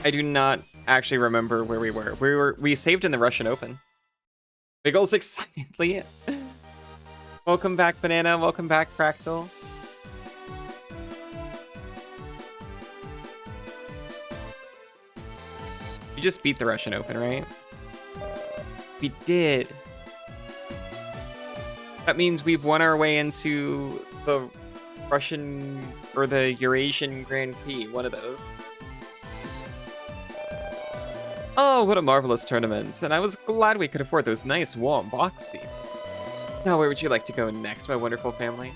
I do not actually remember where we were. We saved in the Russian Open. Biggles excitedly. Welcome back, Banana. Welcome back, Fractal. We just beat the Russian Open, right? We did. That means we've won our way into the Russian or the Eurasian Grand Prix, one of those. Oh, what a marvelous tournament, and I was glad we could afford those nice warm box seats. Now, where would you like to go next, my wonderful family?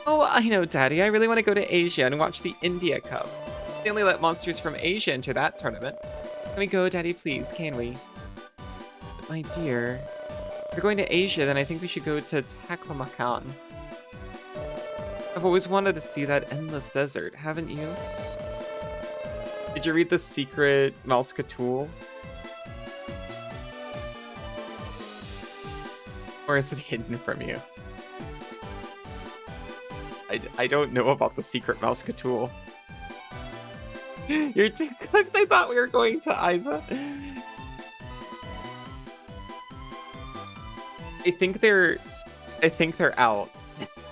Oh, I know, Daddy. I really want to go to Asia and watch the India Cup. They only let monsters from Asia enter that tournament. Can we go, Daddy, please? Can we? But my dear, if we're going to Asia, then I think we should go to Taklamakan. I've always wanted to see that endless desert, haven't you? Did you read The Secret Malskatool? Or is it hidden from you? I don't know about The Secret Malskatool. You're too cooked. I thought we were going to Isa. I think they're out.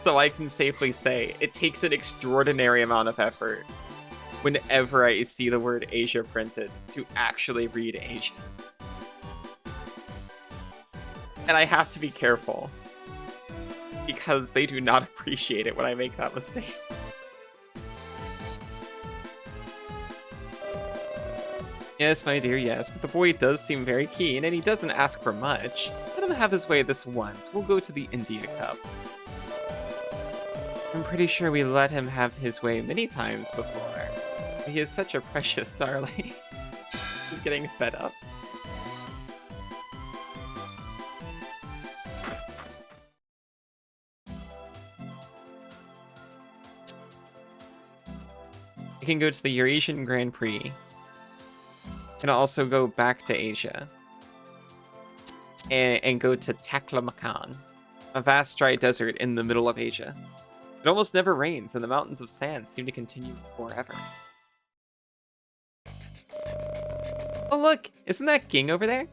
So I can safely say it takes an extraordinary amount of effort whenever I see the word Asia printed to actually read Asia. And I have to be careful because they do not appreciate it when I make that mistake. Yes, my dear, yes, but the boy does seem very keen, and he doesn't ask for much. Let him have his way this once. We'll go to the India Cup. I'm pretty sure we let him have his way many times before. He is such a precious darling. He's getting fed up. We can go to the Eurasian Grand Prix. Can also go back to Asia. And go to Taklamakan, a vast dry desert in the middle of Asia. It almost never rains, and the mountains of sand seem to continue forever. Oh look! Isn't that Ging over there?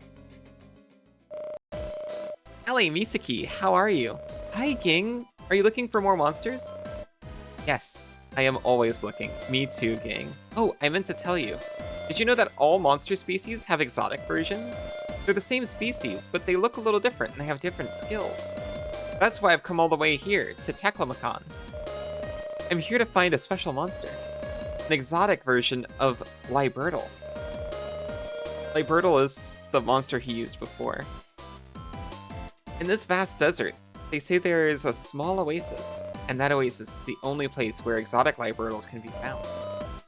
Ellie, Misaki, how are you? Hi, Ging. Are you looking for more monsters? Yes, I am always looking. Me too, Ging. Oh, I meant to tell you. Did you know that all monster species have exotic versions? They're the same species, but they look a little different and they have different skills. That's why I've come all the way here, to Taklamakan. I'm here to find a special monster. An exotic version of Libertle. Libertle is the monster he used before. In this vast desert, they say there is a small oasis, and that oasis is the only place where exotic Libertles can be found.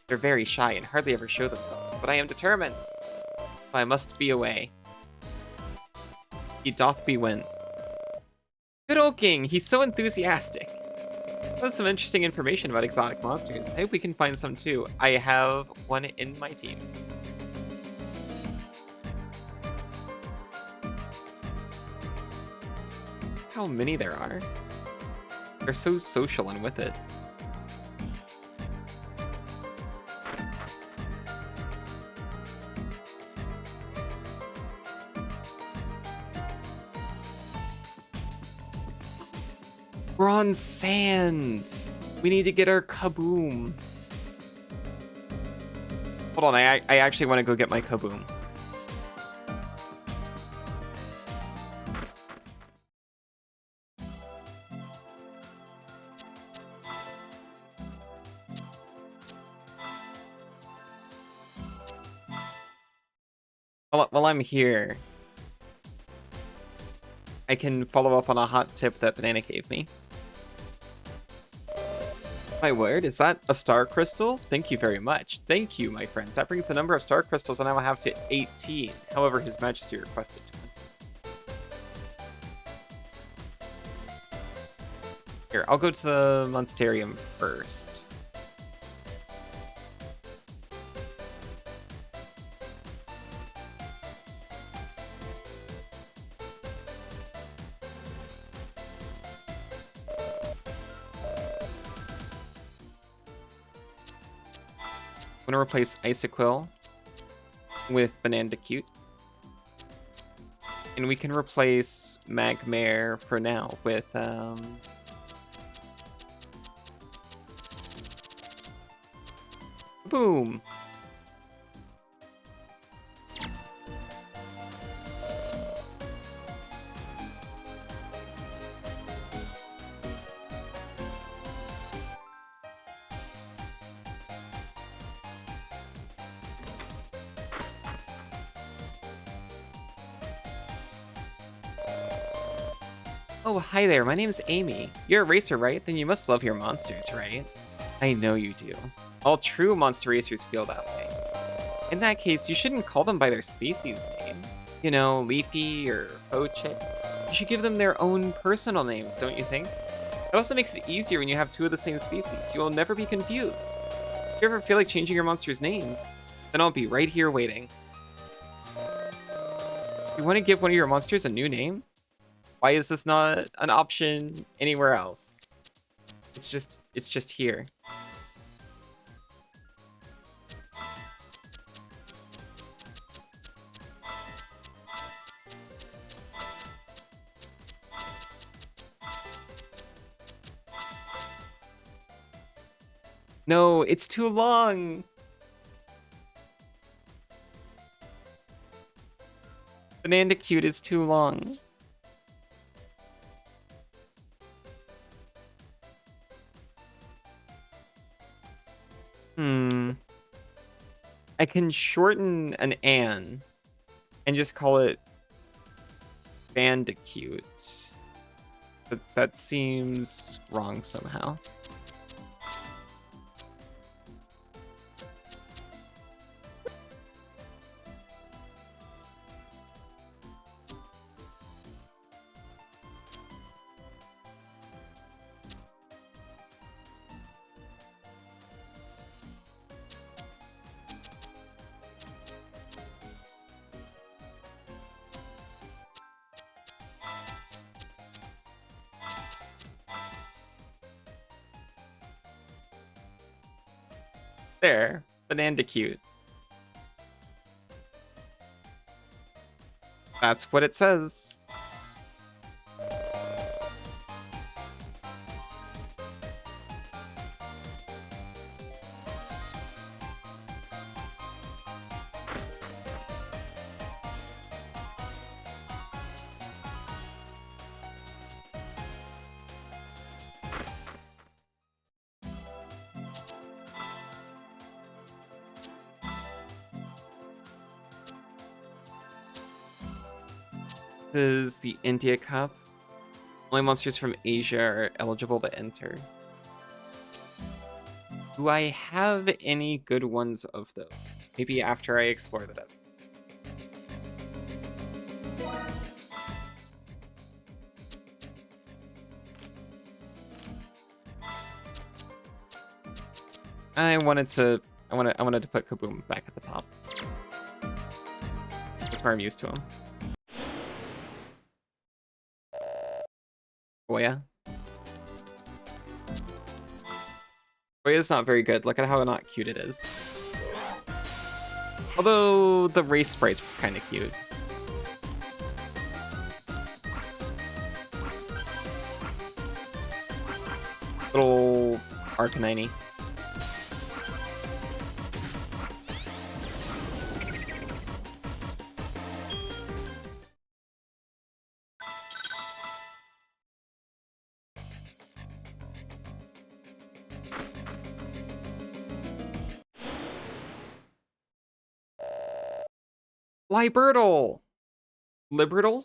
They're very shy and hardly ever show themselves, but I am determined. I must be away. He doth be went. Good old King, he's so enthusiastic. That's some interesting information about exotic monsters. I hope we can find some too. I have one in my team. How many there are. They're so social and with it. Bronze sand! We need to get our kaboom. Hold on, I actually want to go get my kaboom. While I'm here, I can follow up on a hot tip that Banana gave me. My word, is that a star crystal? Thank you very much. Thank you, my friends. That brings the number of star crystals I now have to 18. However, His Majesty requested 20. Here, I'll go to the Monstarium first. gonna replace Iciquil with Banandicute. And we can replace Magmare for now with, boom! Oh, hi there, my name is Amy. You're a racer, right? Then you must love your monsters, right? I know you do. All true monster racers feel that way. In that case, you shouldn't call them by their species name. You know, Leafy or Oche. You should give them their own personal names, don't you think? It also makes it easier when you have two of the same species. You will never be confused. If you ever feel like changing your monster's names, then I'll be right here waiting. You want to give one of your monsters a new name? Why is this not an option anywhere else? It's just here. No, it's too long. Banandicute is too long. I can shorten an An and just call it Bandicute. But that seems wrong somehow. There, Banandicute. That's what it says. This is the India Cup. Only monsters from Asia are eligible to enter. Do I have any good ones of those? Maybe after I explore the desert. I wanted to put Kaboom back at the top. That's where I'm used to him. Boya. Boya's not very good. Look at how not cute it is. Although the race sprite's kind of cute. Little Arcanine. Libertal! Libertal?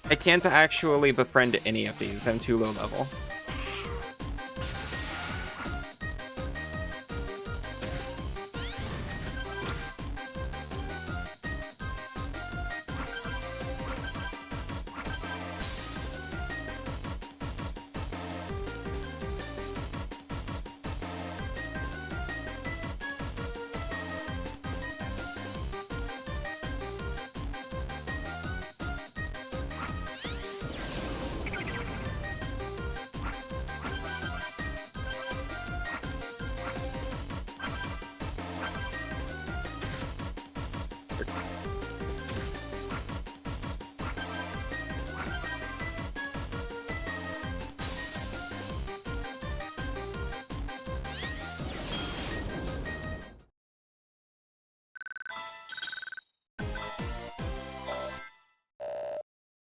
I can't actually befriend any of these. I'm too low level. Oops.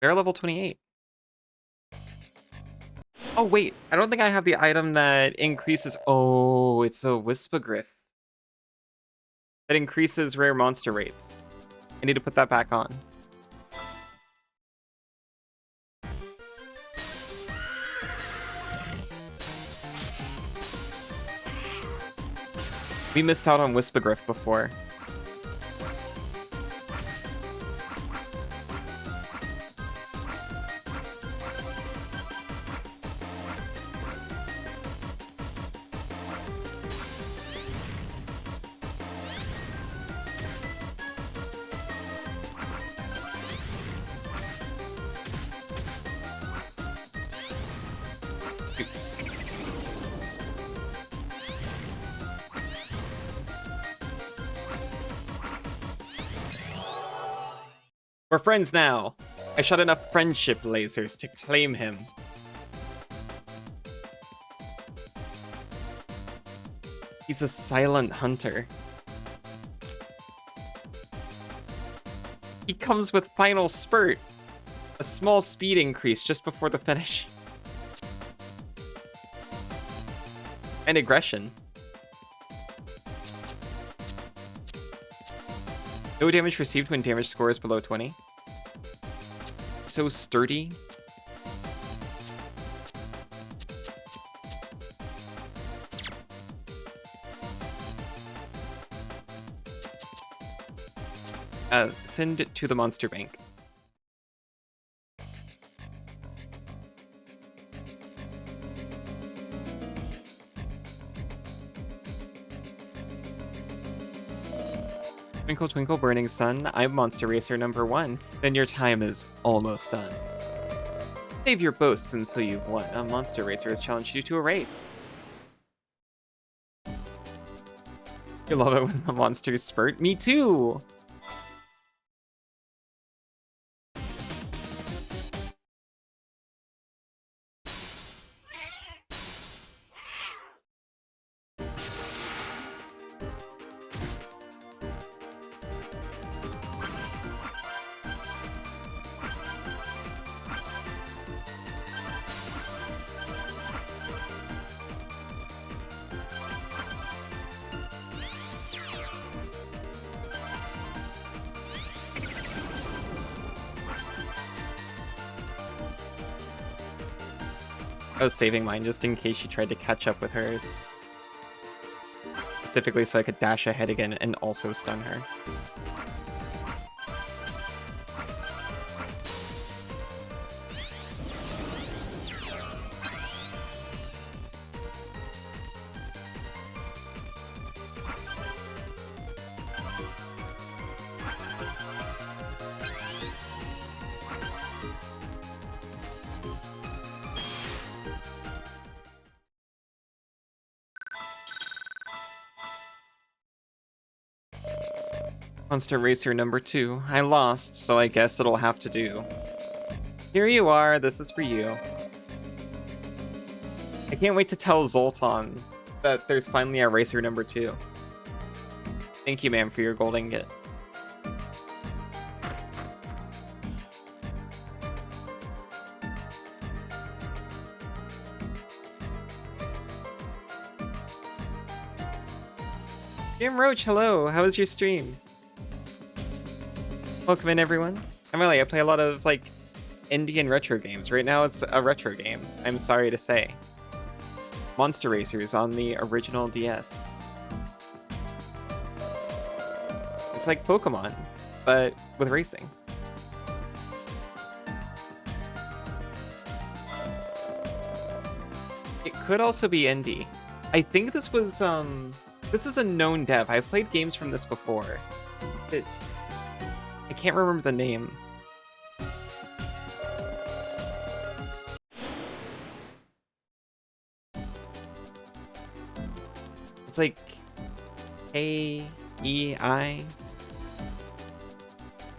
They're level 28. Oh, wait. I don't think I have the item that increases... Oh, it's a Wispagriff. That increases rare monster rates. I need to put that back on. We missed out on Wispagriff before. We're friends now. I shot enough friendship lasers to claim him. He's a silent hunter. He comes with final spurt. A small speed increase just before the finish. And aggression. No damage received when damage score is below 20. So sturdy. Send it to the monster bank. Twinkle, twinkle, burning sun, I'm Monster Racer #1. Then your time is almost done. Save your boasts until you've won. A Monster Racer has challenged you to a race. You love it when the monsters spurt? Me too! I was saving mine just in case she tried to catch up with hers. Specifically so I could dash ahead again and also stun her. Monster Racer #2. I lost, so I guess it'll have to do. Here you are, this is for you. I can't wait to tell Zoltan that there's finally a Racer #2. Thank you, ma'am, for your gold ingot. Jim Roach, hello, how was your stream? Welcome in, everyone. I play a lot of, like, indie and retro games. Right now, it's a retro game, I'm sorry to say. Monster Racers on the original DS. It's like Pokemon, but with racing. It could also be indie. I think this was, this is a known dev. I've played games from this before. I can't remember the name. It's like A-E-I.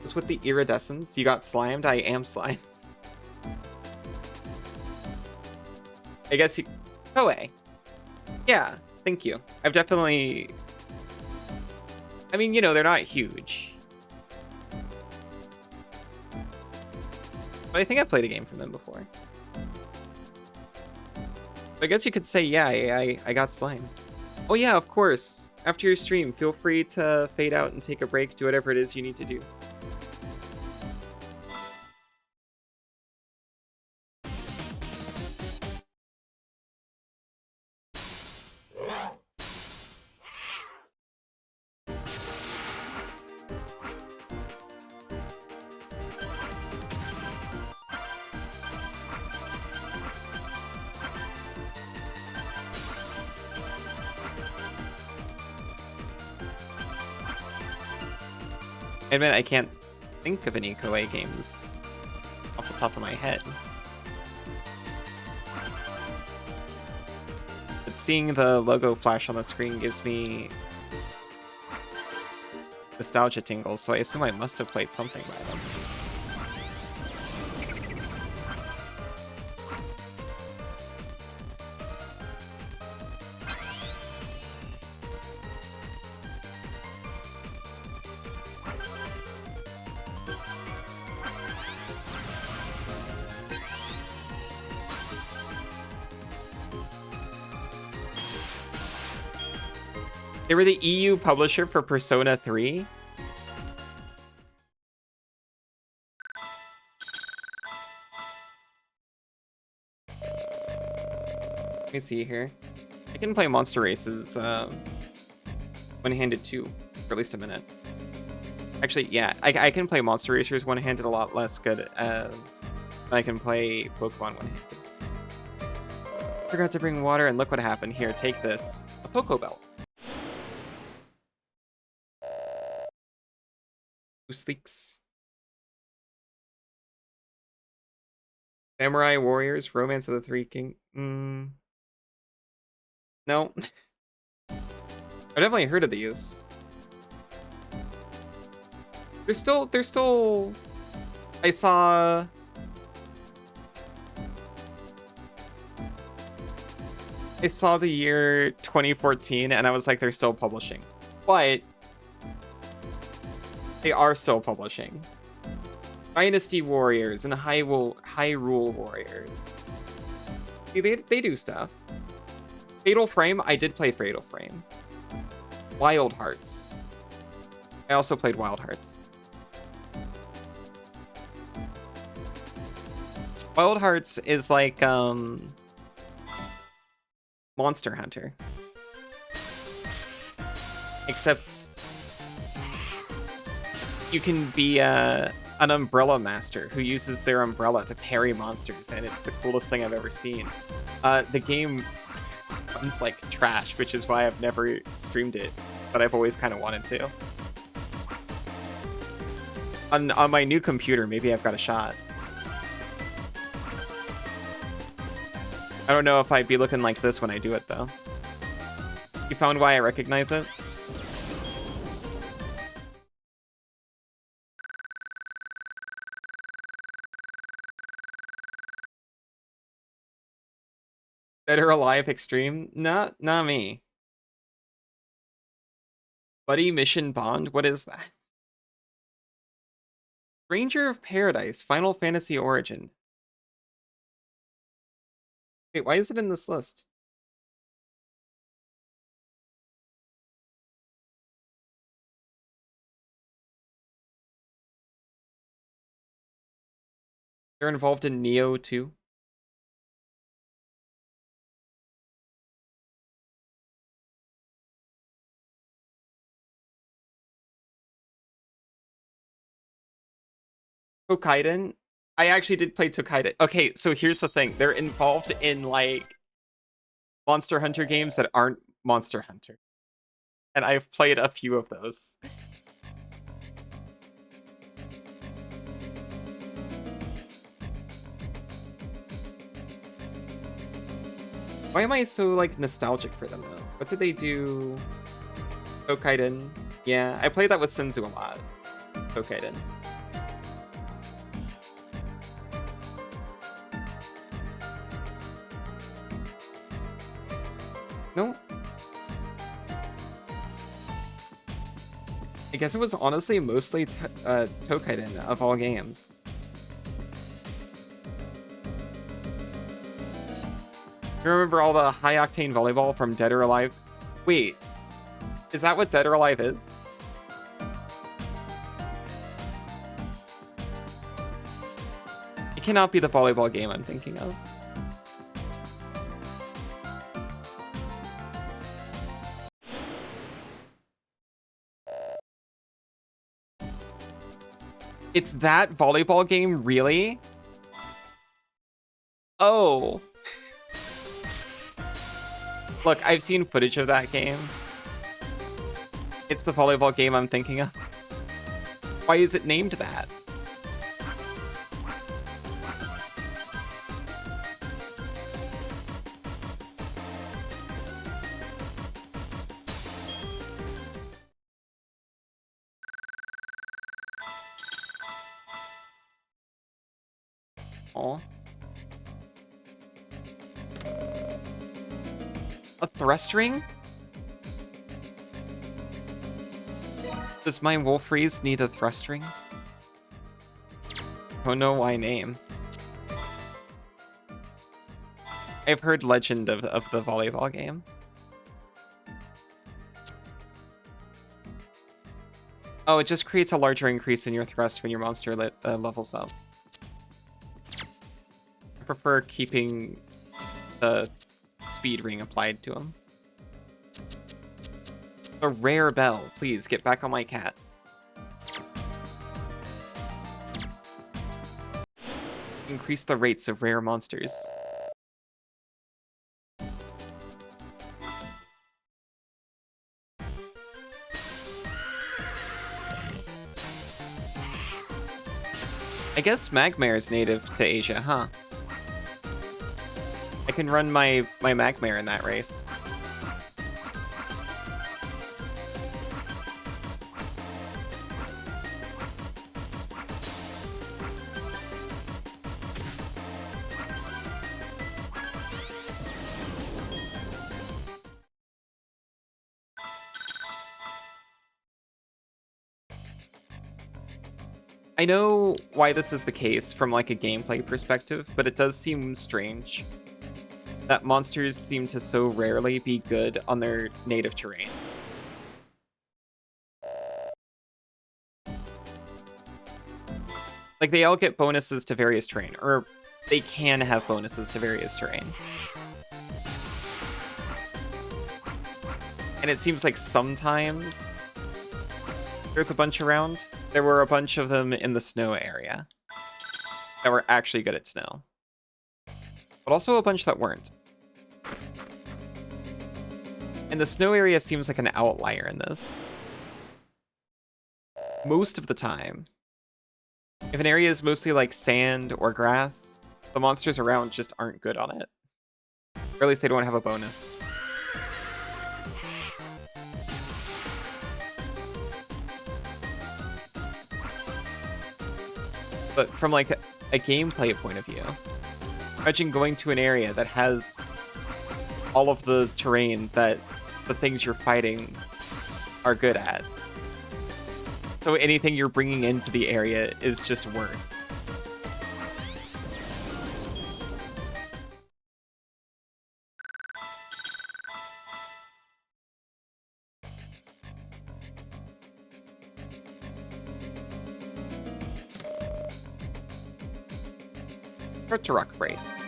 Just with the iridescence. You got slimed? I am slime. I guess you... Koei. Yeah, thank you. I've definitely... I mean, you know, they're not huge. But I think I played a game from them before. So I guess you could say, yeah, I got slimed. Oh yeah, of course. After your stream, feel free to fade out and take a break, do whatever it is you need to do. I admit I can't think of any Koei games off the top of my head. But seeing the logo flash on the screen gives me nostalgia tingles, so I assume I must have played something by them. They were the EU publisher for Persona 3. Let me see here. I can play Monster Races one-handed too, for at least a minute. Actually, yeah, I can play Monster Racers one-handed a lot less good than I can play Pokemon one-handed. Forgot to bring water, and look what happened. Here, take this. A Poké Belt. Sleeks. Samurai Warriors, Romance of the Three King. No. I've definitely heard of these. They're still. I saw. The year 2014, and I was like, they're still publishing, but. They are still publishing. Dynasty Warriors and Hyrule Warriors. See, they do stuff. Fatal Frame, I did play Fatal Frame. Wild Hearts. I also played Wild Hearts. Wild Hearts is like, Monster Hunter. Except you can be an umbrella master who uses their umbrella to parry monsters, and it's the coolest thing I've ever seen. The game runs like trash, which is why I've never streamed it, but I've always kind of wanted to. On my new computer, maybe I've got a shot. I don't know if I'd be looking like this when I do it, though. You found why I recognize it? Dead or Alive Extreme? Not me. Buddy Mission Bond? What is that? Stranger of Paradise, Final Fantasy Origin. Wait, why is it in this list? They're involved in Neo too. Tokaiden? I actually did play Tokaiden. Okay, so here's the thing. They're involved in, like, Monster Hunter games that aren't Monster Hunter. And I've played a few of those. Why am I so, like, nostalgic for them, though? What did they do? Tokaiden. Yeah, I played that with Senzu a lot. Tokaiden. No. I guess it was honestly mostly Tokaiden of all games. You remember all the high-octane volleyball from Dead or Alive? Wait, is that what Dead or Alive is? It cannot be the volleyball game I'm thinking of. It's that volleyball game, really? Oh. Look, I've seen footage of that game. It's the volleyball game I'm thinking of. Why is it named that? Oh. A thrust ring? Does my Wolfreeze need a thrust ring? Don't know why name. I've heard legend of the volleyball game. Oh, it just creates a larger increase in your thrust when your monster levels up. I prefer keeping the speed ring applied to him. A rare bell. Please, get back on my cat. Increase the rates of rare monsters. I guess Magmare is native to Asia, huh? I can run my Magmare in that race. I know why this is the case from like a gameplay perspective, but it does seem strange that monsters seem to so rarely be good on their native terrain. Like, they all get bonuses to various terrain, or they can have bonuses to various terrain. And it seems like sometimes there's a bunch around. There were a bunch of them in the snow area that were actually good at snow, but also a bunch that weren't. And the snow area seems like an outlier in this. Most of the time, if an area is mostly like sand or grass, the monsters around just aren't good on it. Or at least they don't have a bonus. But from like a gameplay point of view, imagine going to an area that has all of the terrain that the things you're fighting are good at. So anything you're bringing into the area is just worse. Tartarok brace.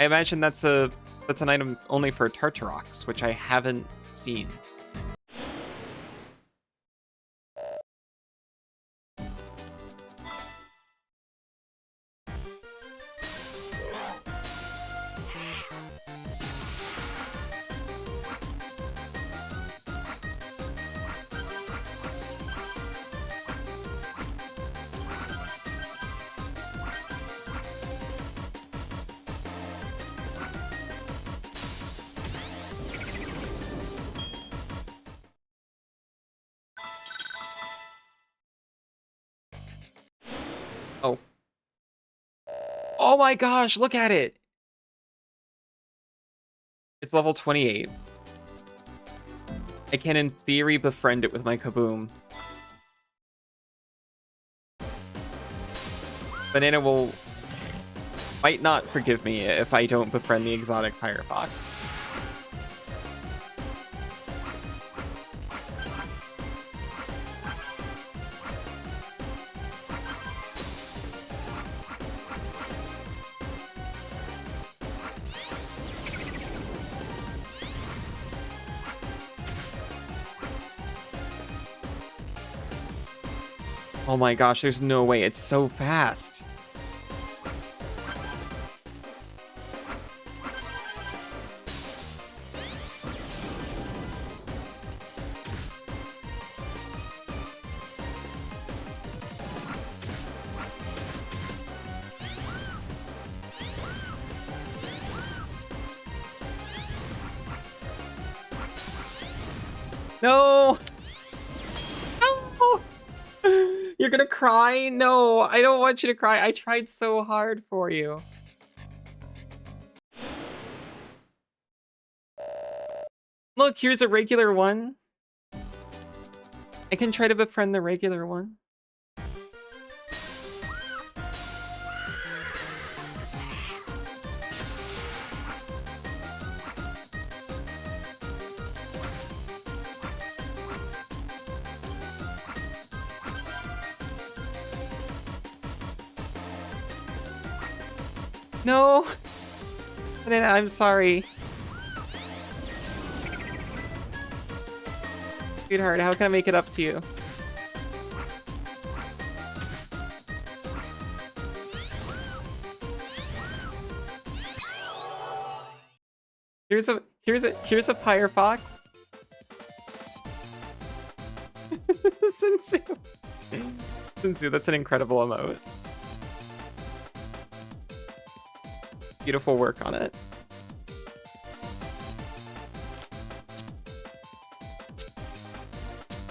I imagine that's an item only for Tartaroks, which I haven't seen. Oh. Oh my gosh, look at it! It's level 28. I can, in theory, befriend it with my Kaboom. Banana will might not forgive me if I don't befriend the exotic firefox. Oh my gosh, there's no way. It's so fast. No! No! You're gonna cry? No, I don't want you to cry. I tried so hard for you. Look, here's a regular one. I can try to befriend the regular one. No! Banana, I'm sorry. Sweetheart, how can I make it up to you? Here's a Firefox. Sensu. Sensu, that's an incredible emote. Beautiful work on it.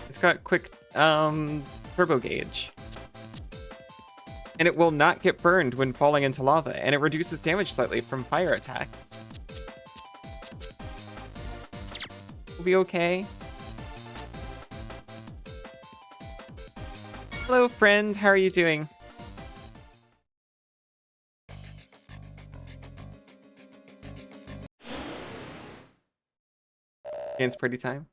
It's got quick turbo gauge. And it will not get burned when falling into lava, and it reduces damage slightly from fire attacks. We'll be okay. Hello, friend. How are you doing? Dance party time.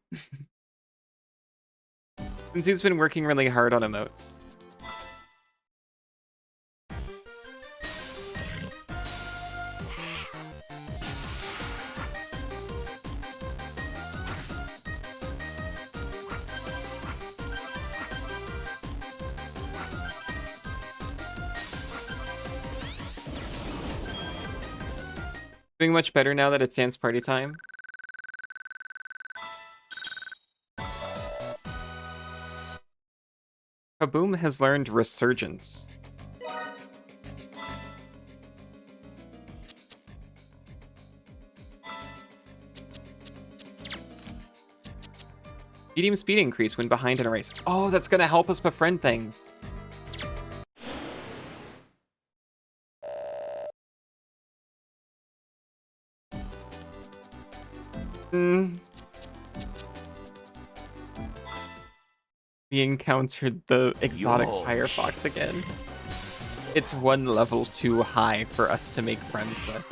Since been working really hard on emotes. Doing much better now that it's dance party time. Kaboom has learned Resurgence. Medium speed increase when behind in a race. Oh, that's gonna help us befriend things. We encountered the exotic firefox again. It's one level too high for us to make friends with.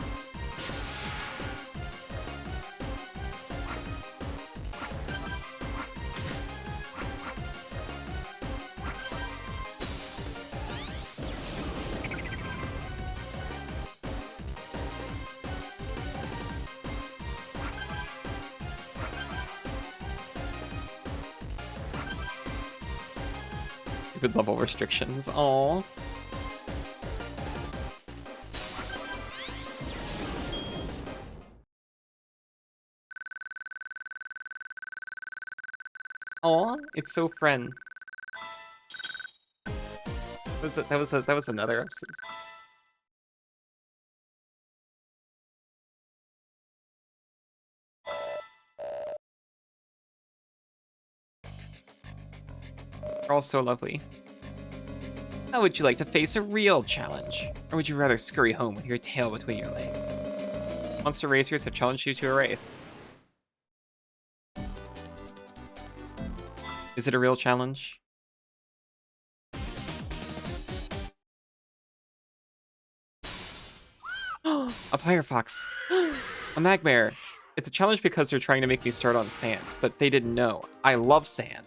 Stupid level restrictions. Aww. Aw, it's so friend. That was another episode. They're all so lovely. How would you like to face a real challenge? Or would you rather scurry home with your tail between your legs? Monster racers have challenged you to a race. Is it a real challenge? A Firefox. A Magmare. It's a challenge because they're trying to make me start on sand, but they didn't know. I love sand.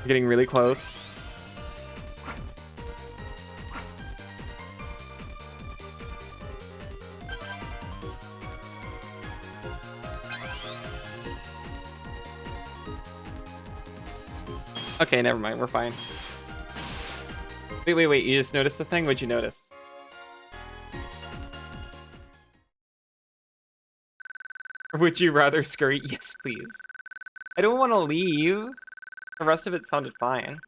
We're getting really close. Okay, never mind. We're fine. Wait. You just noticed a thing? What'd you notice? Or would you rather scurry? Yes, please. I don't want to leave. The rest of it sounded fine.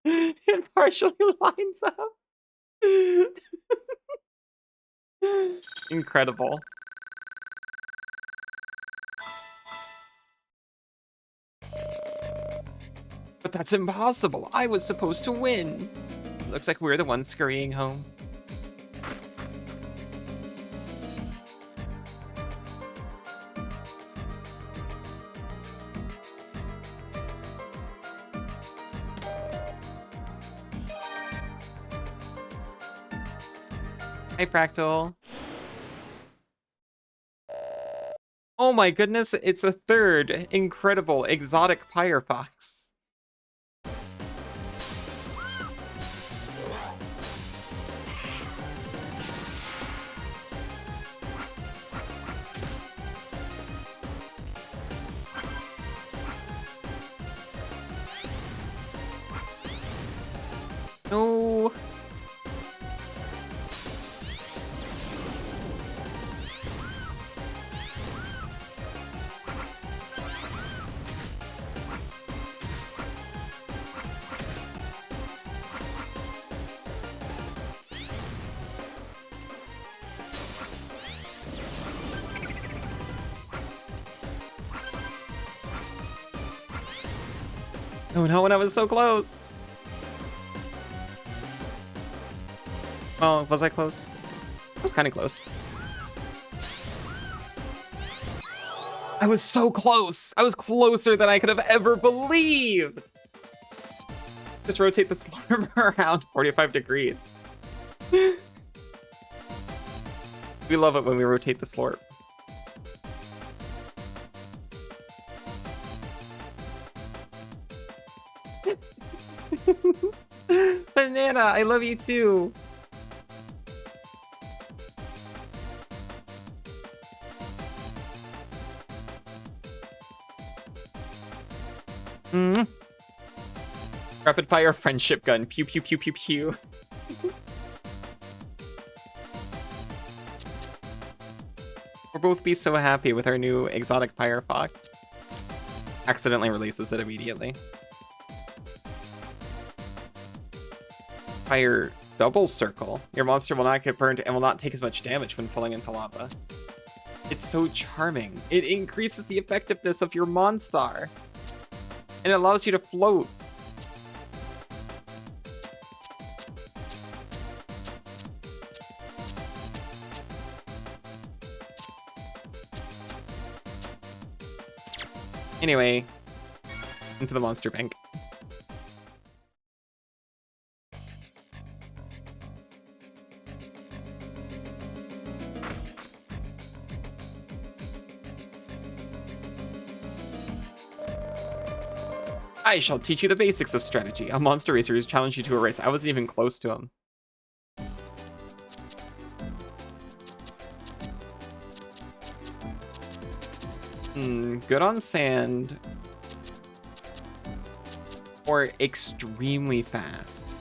It partially lines up. Incredible. But that's impossible. I was supposed to win. Looks like we're the ones scurrying home. Hey, Fractal. Oh my goodness, it's a third incredible exotic Firefox. No. Oh no, when I was so close. Well, was I close? I was kind of close. I was so close. I was closer than I could have ever believed. Just rotate the slurm around 45 degrees. We love it when we rotate the slurp. Banana, I love you too. Rapid fire friendship gun. Pew pew pew pew pew. We'll both be so happy with our new exotic Firefox. Accidentally releases it immediately. Fire double circle. Your monster will not get burned and will not take as much damage when falling into lava. It's so charming. It increases the effectiveness of your Monstar. And it allows you to float. Anyway, into the monster bank. I shall teach you the basics of strategy. A monster racer has challenged you to a race. I wasn't even close to him. Good on sand. Or extremely fast.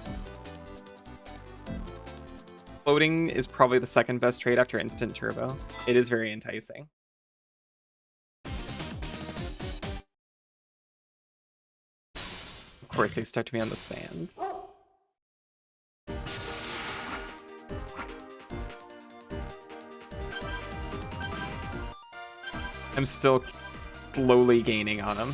Floating is probably the second best trade after instant turbo. It is very enticing. course, they stuck to me on the sand. I'm still slowly gaining on him.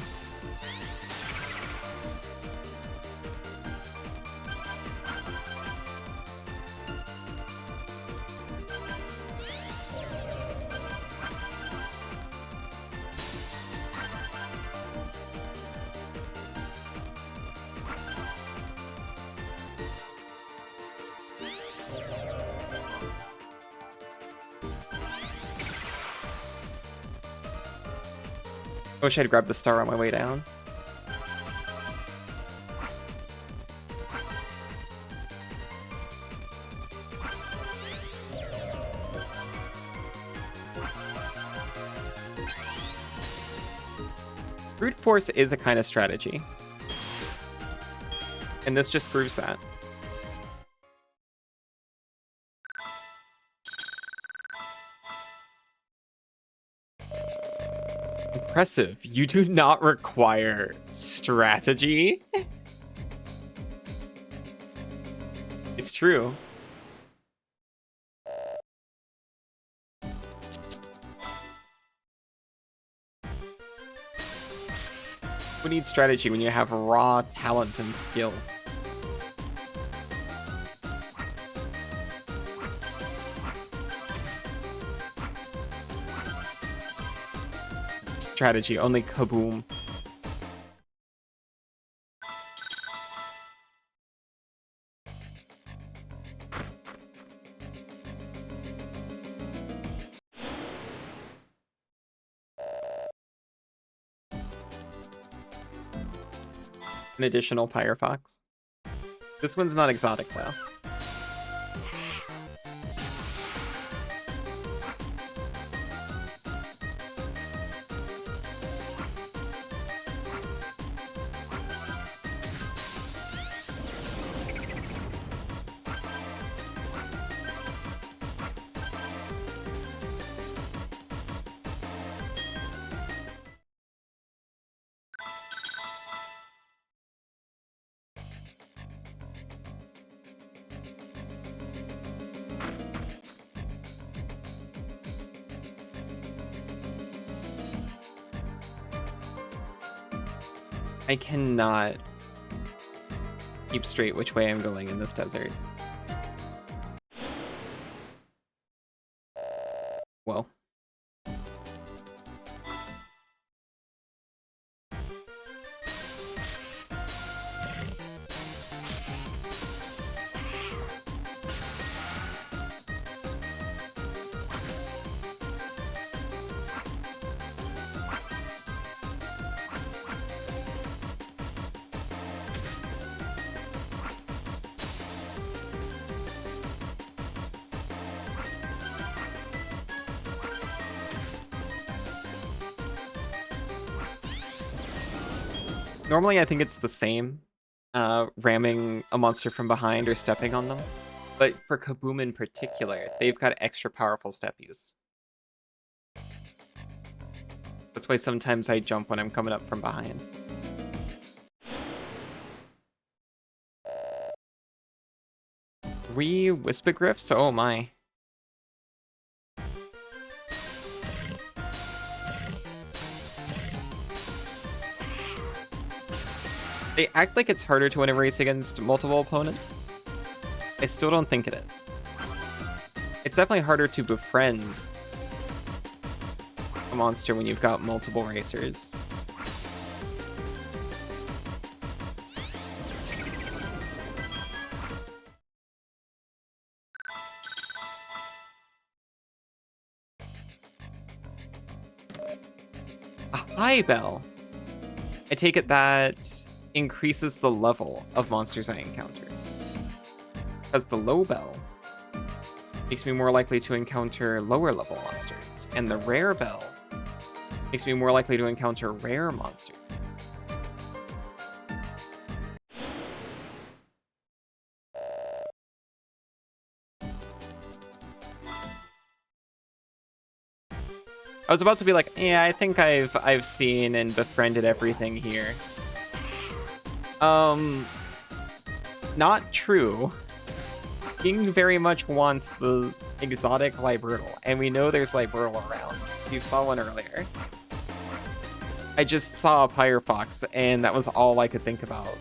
I wish I'd grabbed the star on my way down. Brute Force is a kind of strategy. And this just proves that. Impressive. You do not require strategy. It's true. Who needs strategy when you have raw talent and skill? Strategy, only kaboom. An additional Pyrofox. This one's not exotic though. I cannot keep straight which way I'm going in this desert. Well. Normally, I think it's the same, ramming a monster from behind or stepping on them. But for Kaboom in particular, they've got extra powerful steppies. That's why sometimes I jump when I'm coming up from behind. Three Wispigriffs? Oh my. They act like it's harder to win a race against multiple opponents. I still don't think it is. It's definitely harder to befriend a monster when you've got multiple racers. A high bell. I take it that increases the level of monsters I encounter. Because the low bell makes me more likely to encounter lower level monsters, and the rare bell makes me more likely to encounter rare monsters. I was about to be like, yeah, I think I've seen and befriended everything here. Not true. King very much wants the exotic Liburnal, and we know there's Liburnal around. You saw one earlier. I just saw a Pyrefox, and that was all I could think about.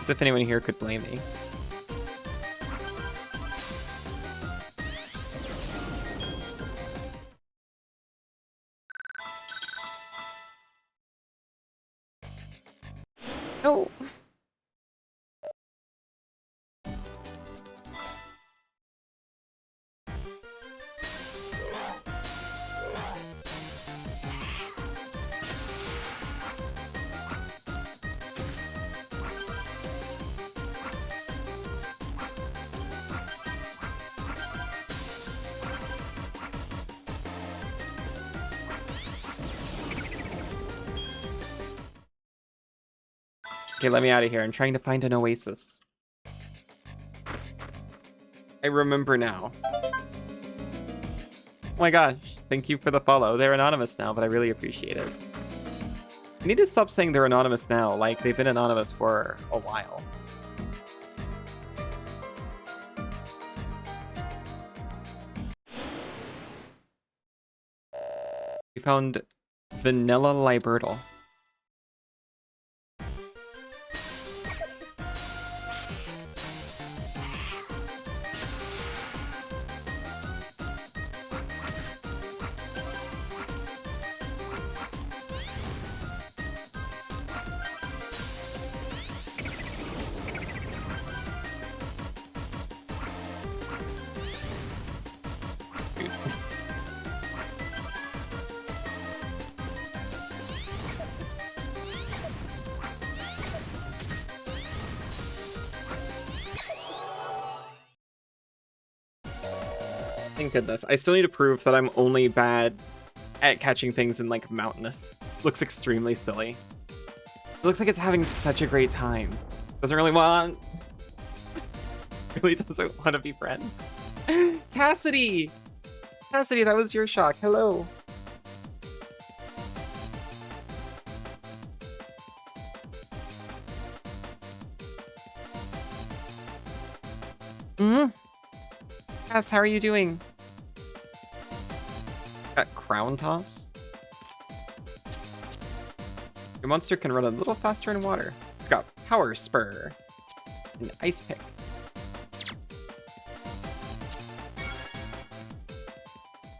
As if anyone here could blame me. No. Okay, let me out of here. I'm trying to find an oasis. I remember now. Oh my gosh, thank you for the follow. They're anonymous now, but I really appreciate it. I need to stop saying they're anonymous now, like they've been anonymous for a while. We found Vanilla Liburnal. Thank goodness. I still need to prove that I'm only bad at catching things in, like, mountainous. Looks extremely silly. It looks like it's having such a great time. Doesn't really want... really doesn't want to be friends. Cassidy! Cassidy, that was your shock. Hello. Cass, how are you doing? Got Crown Toss? Your monster can run a little faster in water. It's got Power Spur and Ice Pick.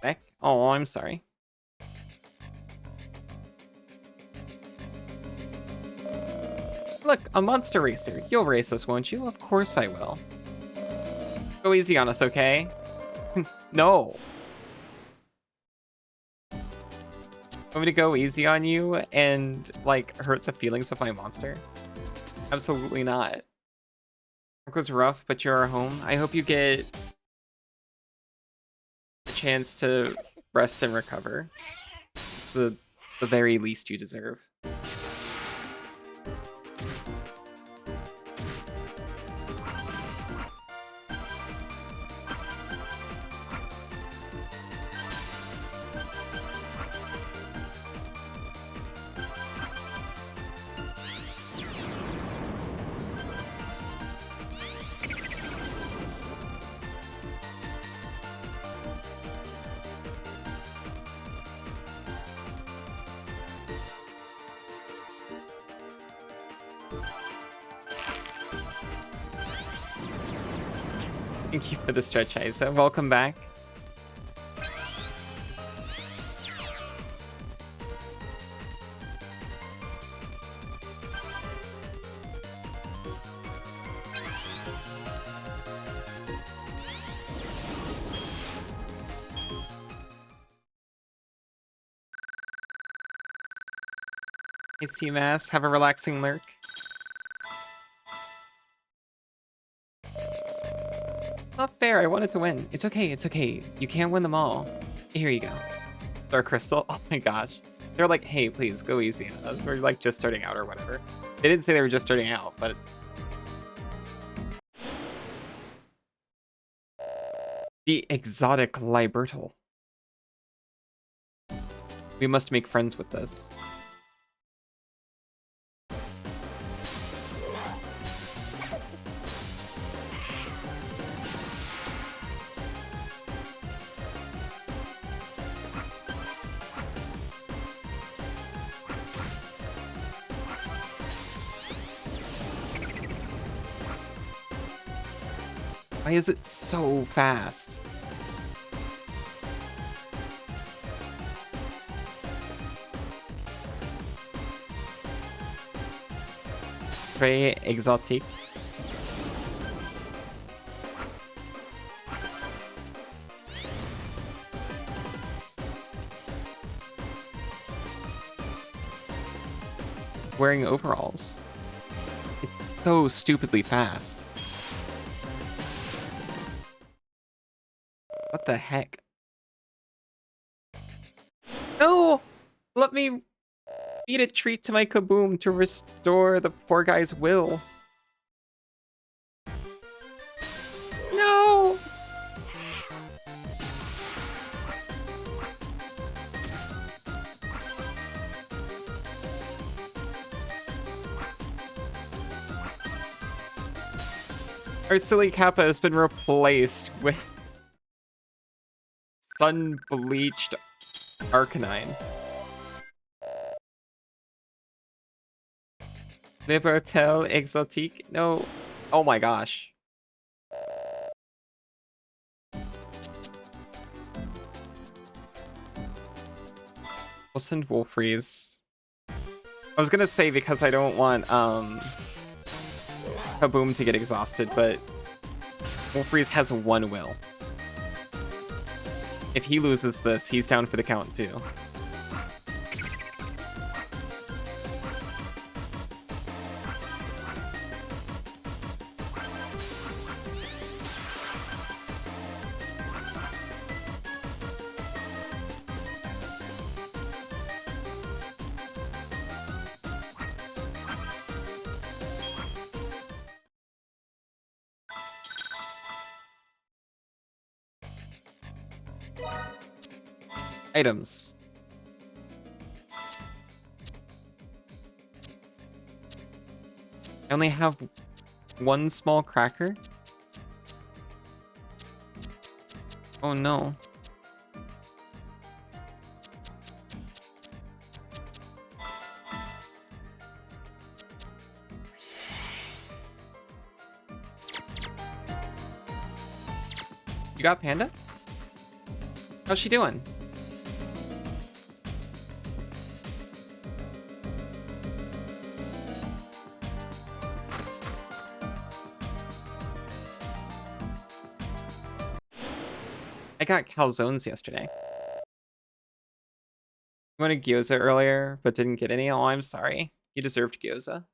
Beck? Oh, I'm sorry. Look, a monster racer. You'll race us, won't you? Of course I will. Go easy on us, okay? No. Want me to go easy on you and, like, hurt the feelings of my monster? Absolutely not. Work was rough, but you're home. I hope you get a chance to rest and recover. It's the very least you deserve. Thank you for the stretch, Isa. Welcome back. It's UMass. Have a relaxing lurk. Not fair. I wanted to win. It's okay. It's okay. You can't win them all. Here you go. Dark Crystal. Oh my gosh. They're like, hey, please go easy on us. We're like just starting out or whatever. They didn't say they were just starting out, but... The exotic Libertal. We must make friends with this. Why is it so fast? Très exotique. Wearing overalls. It's so stupidly fast. What the heck? No! Let me feed a treat to my Kaboom to restore the poor guy's will. No! Our silly Kappa has been replaced with sun-bleached Arcanine. Libertel Exotique? No. Oh my gosh. We'll send Wolfreeze. I was gonna say because I don't want Kaboom to get exhausted, but Wolfreeze has 1 will. If he loses this, he's down for the count too. Items. I only have 1 small cracker. Oh no. You got Panda? How's she doing? I got calzones yesterday. I wanted gyoza earlier, but didn't get any. Oh, I'm sorry. You deserved gyoza.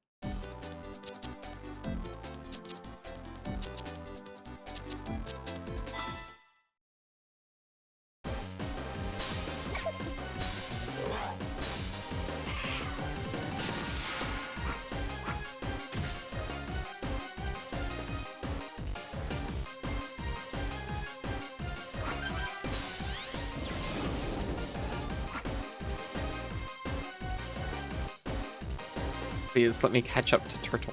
Please let me catch up to Turtle.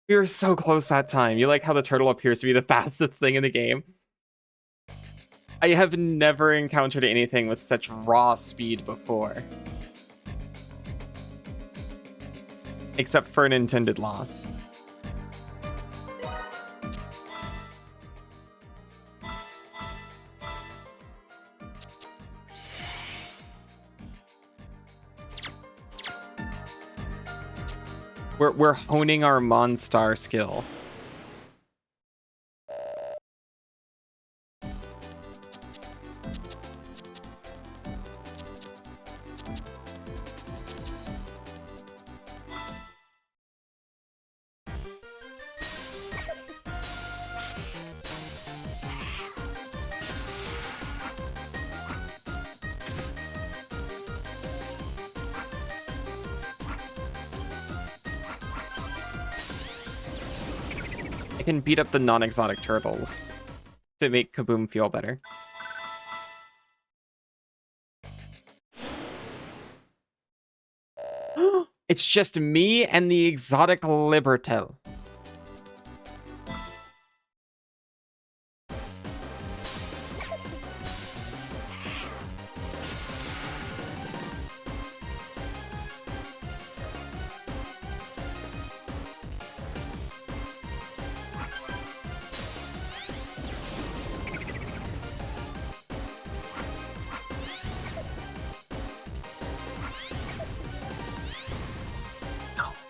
We were so close that time. You like how the turtle appears to be the fastest thing in the game? I have never encountered anything with such raw speed before. Except for an intended loss. We're honing our Monstar skill. I can beat up the non-exotic turtles to make Kaboom feel better. It's just me and the exotic Libertel.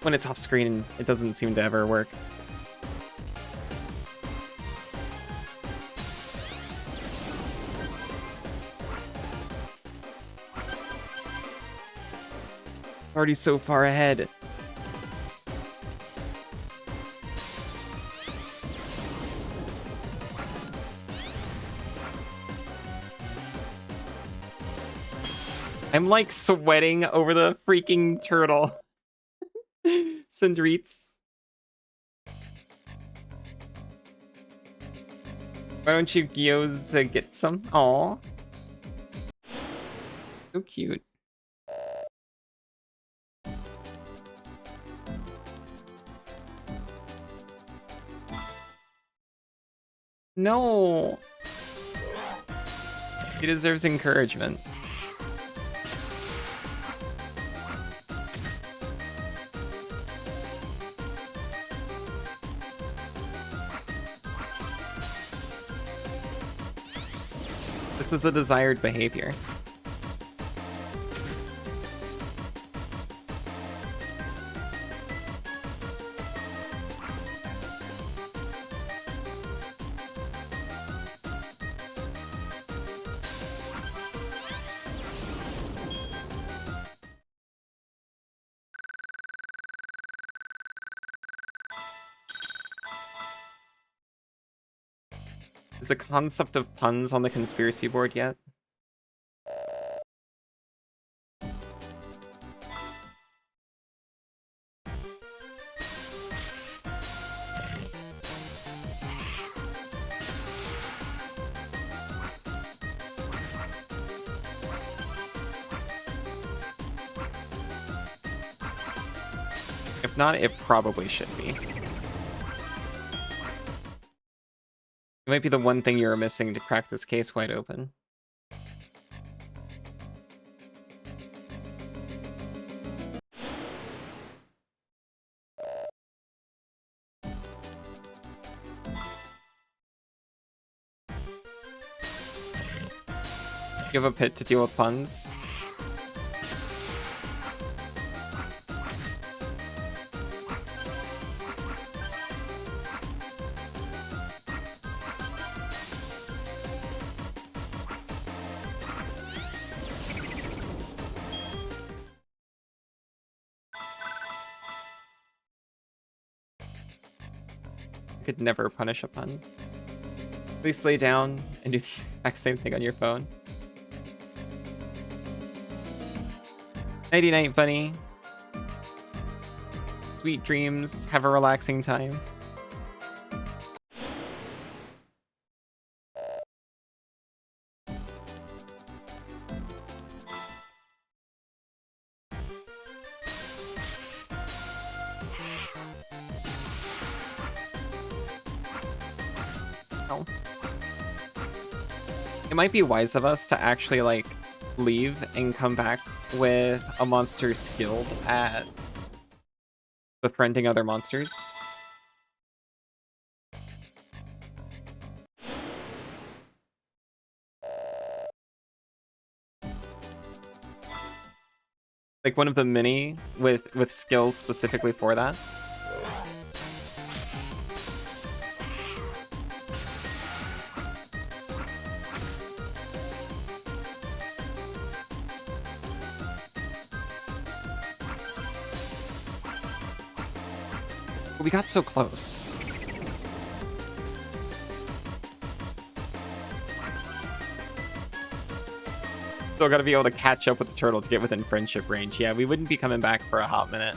When it's off screen, it doesn't seem to ever work. Already so far ahead. I'm like sweating over the freaking turtle. Cindrites. Why don't you Gyoza get some? Aw. So cute. No. He deserves encouragement. This is a desired behavior. Is the concept of puns on the conspiracy board yet? If not, it probably should be. It might be the one thing you're missing to crack this case wide open. You have a pit to deal with puns? I could never punish a pun. Please lay down and do the exact same thing on your phone. Nighty night, bunny. Sweet dreams. Have a relaxing time. Oh. It might be wise of us to actually, like, leave and come back with a monster skilled at befriending other monsters. Like one of the mini with skills specifically for that. We got so close. Still gotta be able to catch up with the turtle to get within friendship range. Yeah, we wouldn't be coming back for a hot minute.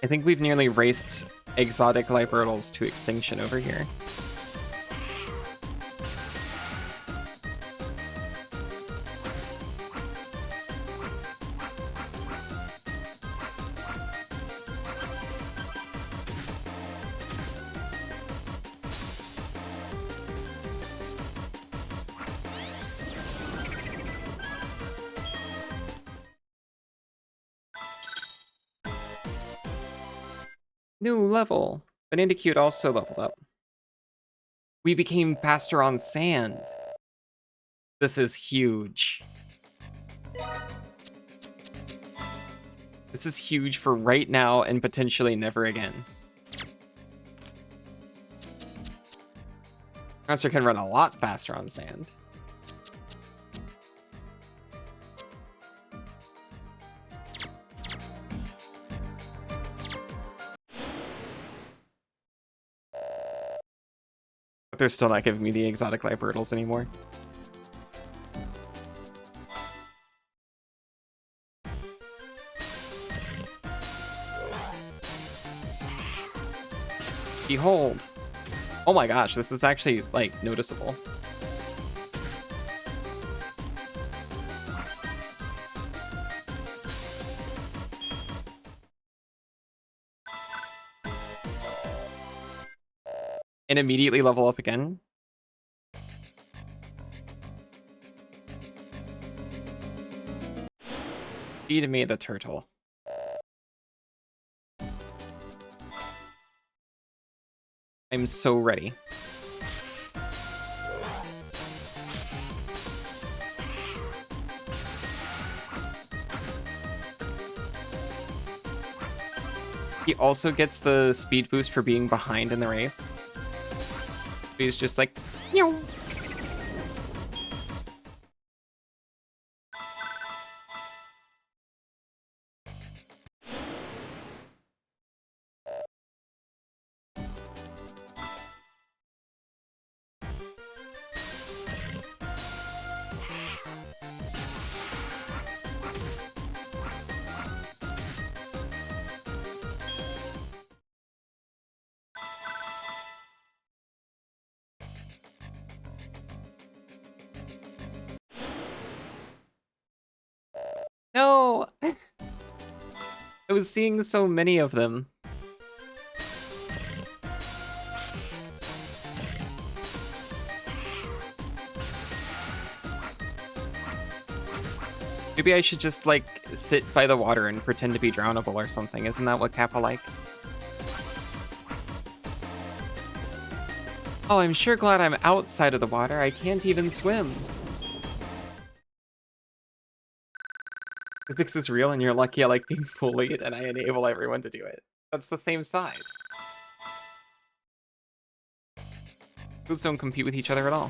I think we've nearly raced exotic Libertals to extinction over here. New level. Bandicoot also leveled up. We became faster on sand. This is huge. This is huge for right now and potentially never again. Monster can run a lot faster on sand. But they're still not giving me the exotic Libertals anymore. Behold. Oh my gosh, this is actually, like, noticeable. And immediately level up again. Feed me the turtle. I'm so ready. He also gets the speed boost for being behind in the race. He's just like, meow. No! I was seeing so many of them. Maybe I should just, like, sit by the water and pretend to be drownable or something. Isn't that what Kappa like? Oh, I'm sure glad I'm outside of the water. I can't even swim. Physics is real and you're lucky I like being bullied and I enable everyone to do it. That's the same side. Those don't compete with each other at all.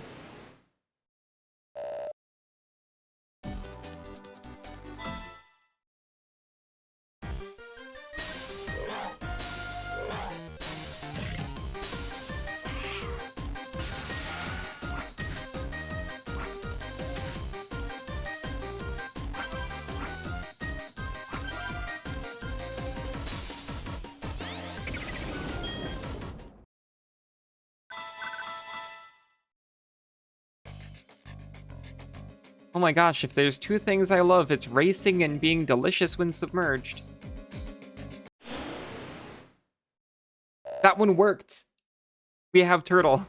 Oh my gosh, if there's two things I love, it's racing and being delicious when submerged. That one worked. We have turtle.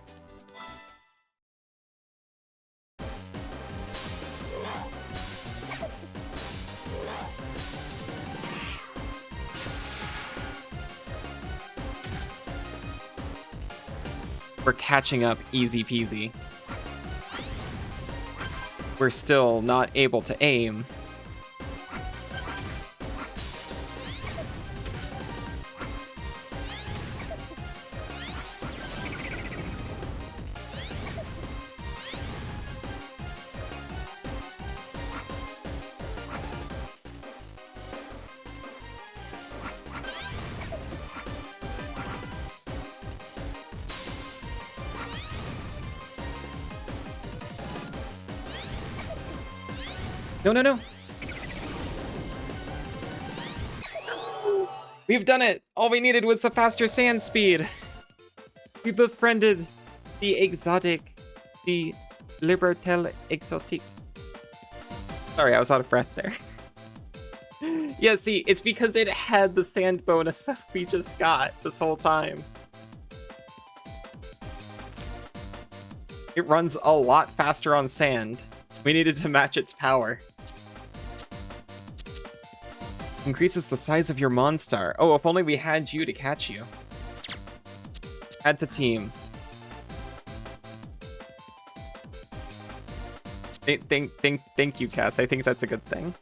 We're catching up easy peasy. We're still not able to aim. No, no, no. We've done it. All we needed was the faster sand speed. We befriended the exotic, the Libertel exotique. Sorry, I was out of breath there. Yeah, see, it's because it had the sand bonus that we just got this whole time. It runs a lot faster on sand. We needed to match its power. Increases the size of your Monstar. Oh, if only we had you to catch you. Add to team. Thank you, Cass. I think that's a good thing.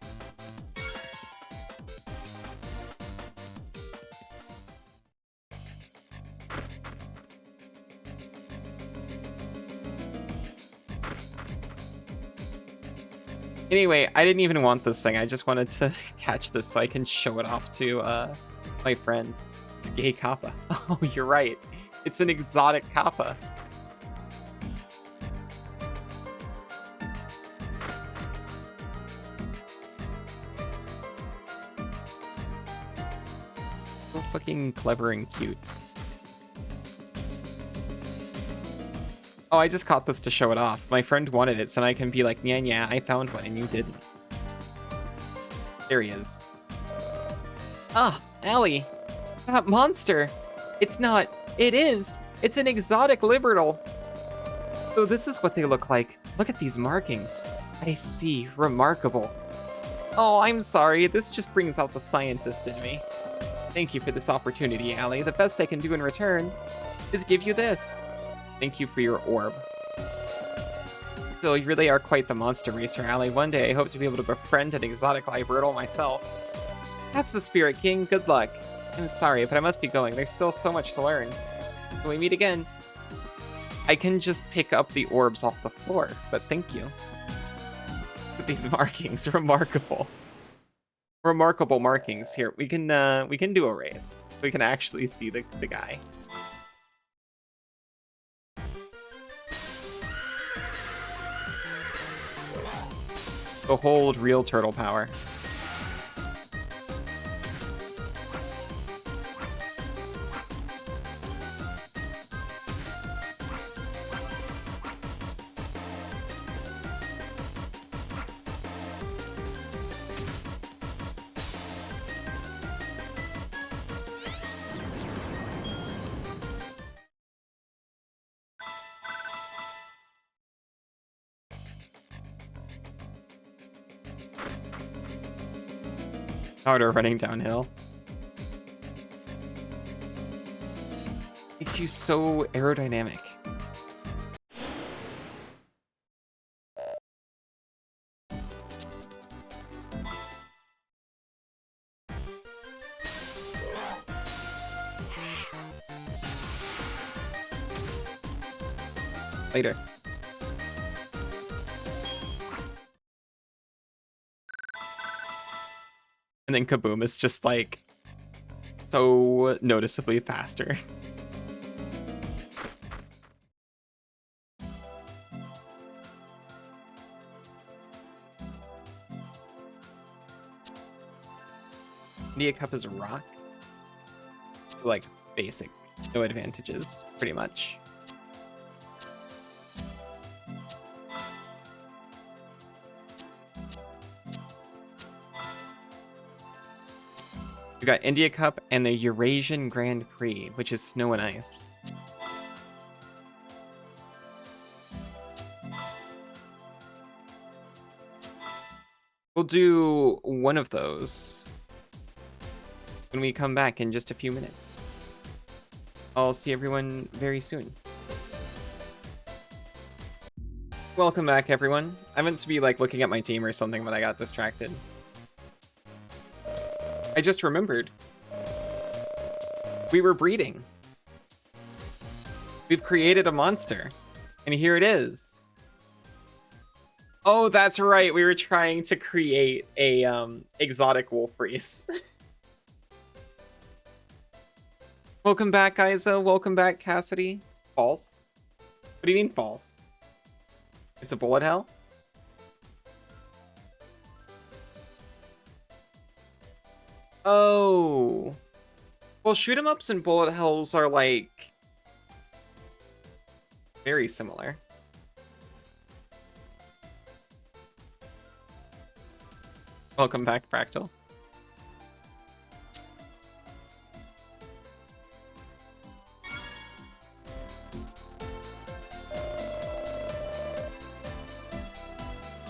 Anyway, I didn't even want this thing. I just wanted to catch this so I can show it off to my friend. It's gay Kappa. Oh, you're right. It's an exotic Kappa. So fucking clever and cute. Oh, I just caught this to show it off. My friend wanted it, so now I can be like, yeah, I found one, and you didn't. There he is. Ah, Allie. That monster. It's not. It is. It's an exotic Libertal. So this is what they look like. Look at these markings. I see. Remarkable. Oh, I'm sorry. This just brings out the scientist in me. Thank you for this opportunity, Allie. The best I can do in return is give you this. Thank you for your orb. So you really are quite the monster racer, Allie. One day I hope to be able to befriend an exotic Libertal myself. That's the Spirit King. Good luck. I'm sorry, but I must be going. There's still so much to learn. When we meet again, I can just pick up the orbs off the floor, but thank you. These markings, remarkable. Remarkable markings. Here, we can do a race. We can actually see the guy. Behold real turtle power. Harder running downhill. Makes you so aerodynamic. Later. And then Kaboom is just like so noticeably faster. India Cup is a rock. Like basic, no advantages, pretty much. We got India Cup and the Eurasian Grand Prix, which is snow and ice. We'll do one of those when we come back in just a few minutes. I'll see everyone very soon. Welcome back, everyone. I meant to be like looking at my team or something, but I got distracted. I just remembered. We were breeding. We've created a monster. And here it is. Oh, that's right. We were trying to create a exotic Wolfreeze. Welcome back, Isa. Welcome back, Cassidy. False? What do you mean false? It's a bullet hell? Oh. Well, shoot 'em ups and bullet hells are like very similar. Welcome back, Fractal.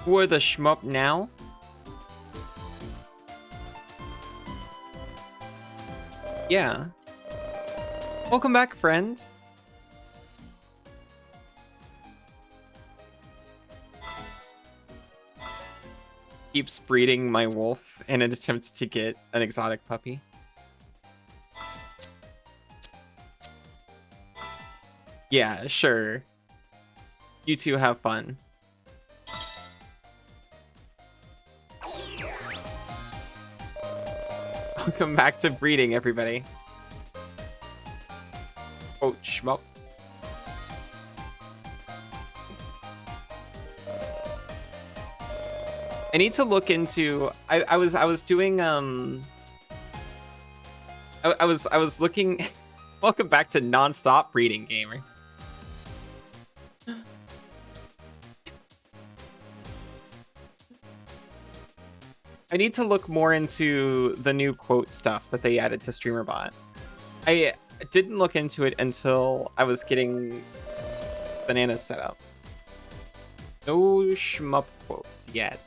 Who are the shmup now? Yeah. Welcome back, friend. Keeps breeding my wolf in an attempt to get an exotic puppy. Yeah, sure. You two have fun. Welcome back to breeding, everybody. Oh, shmup. I need to look into. I was doing I was looking. Welcome back to non-stop breeding, gamers. I need to look more into the new quote stuff that they added to StreamerBot. I didn't look into it until I was getting bananas set up. No shmup quotes yet.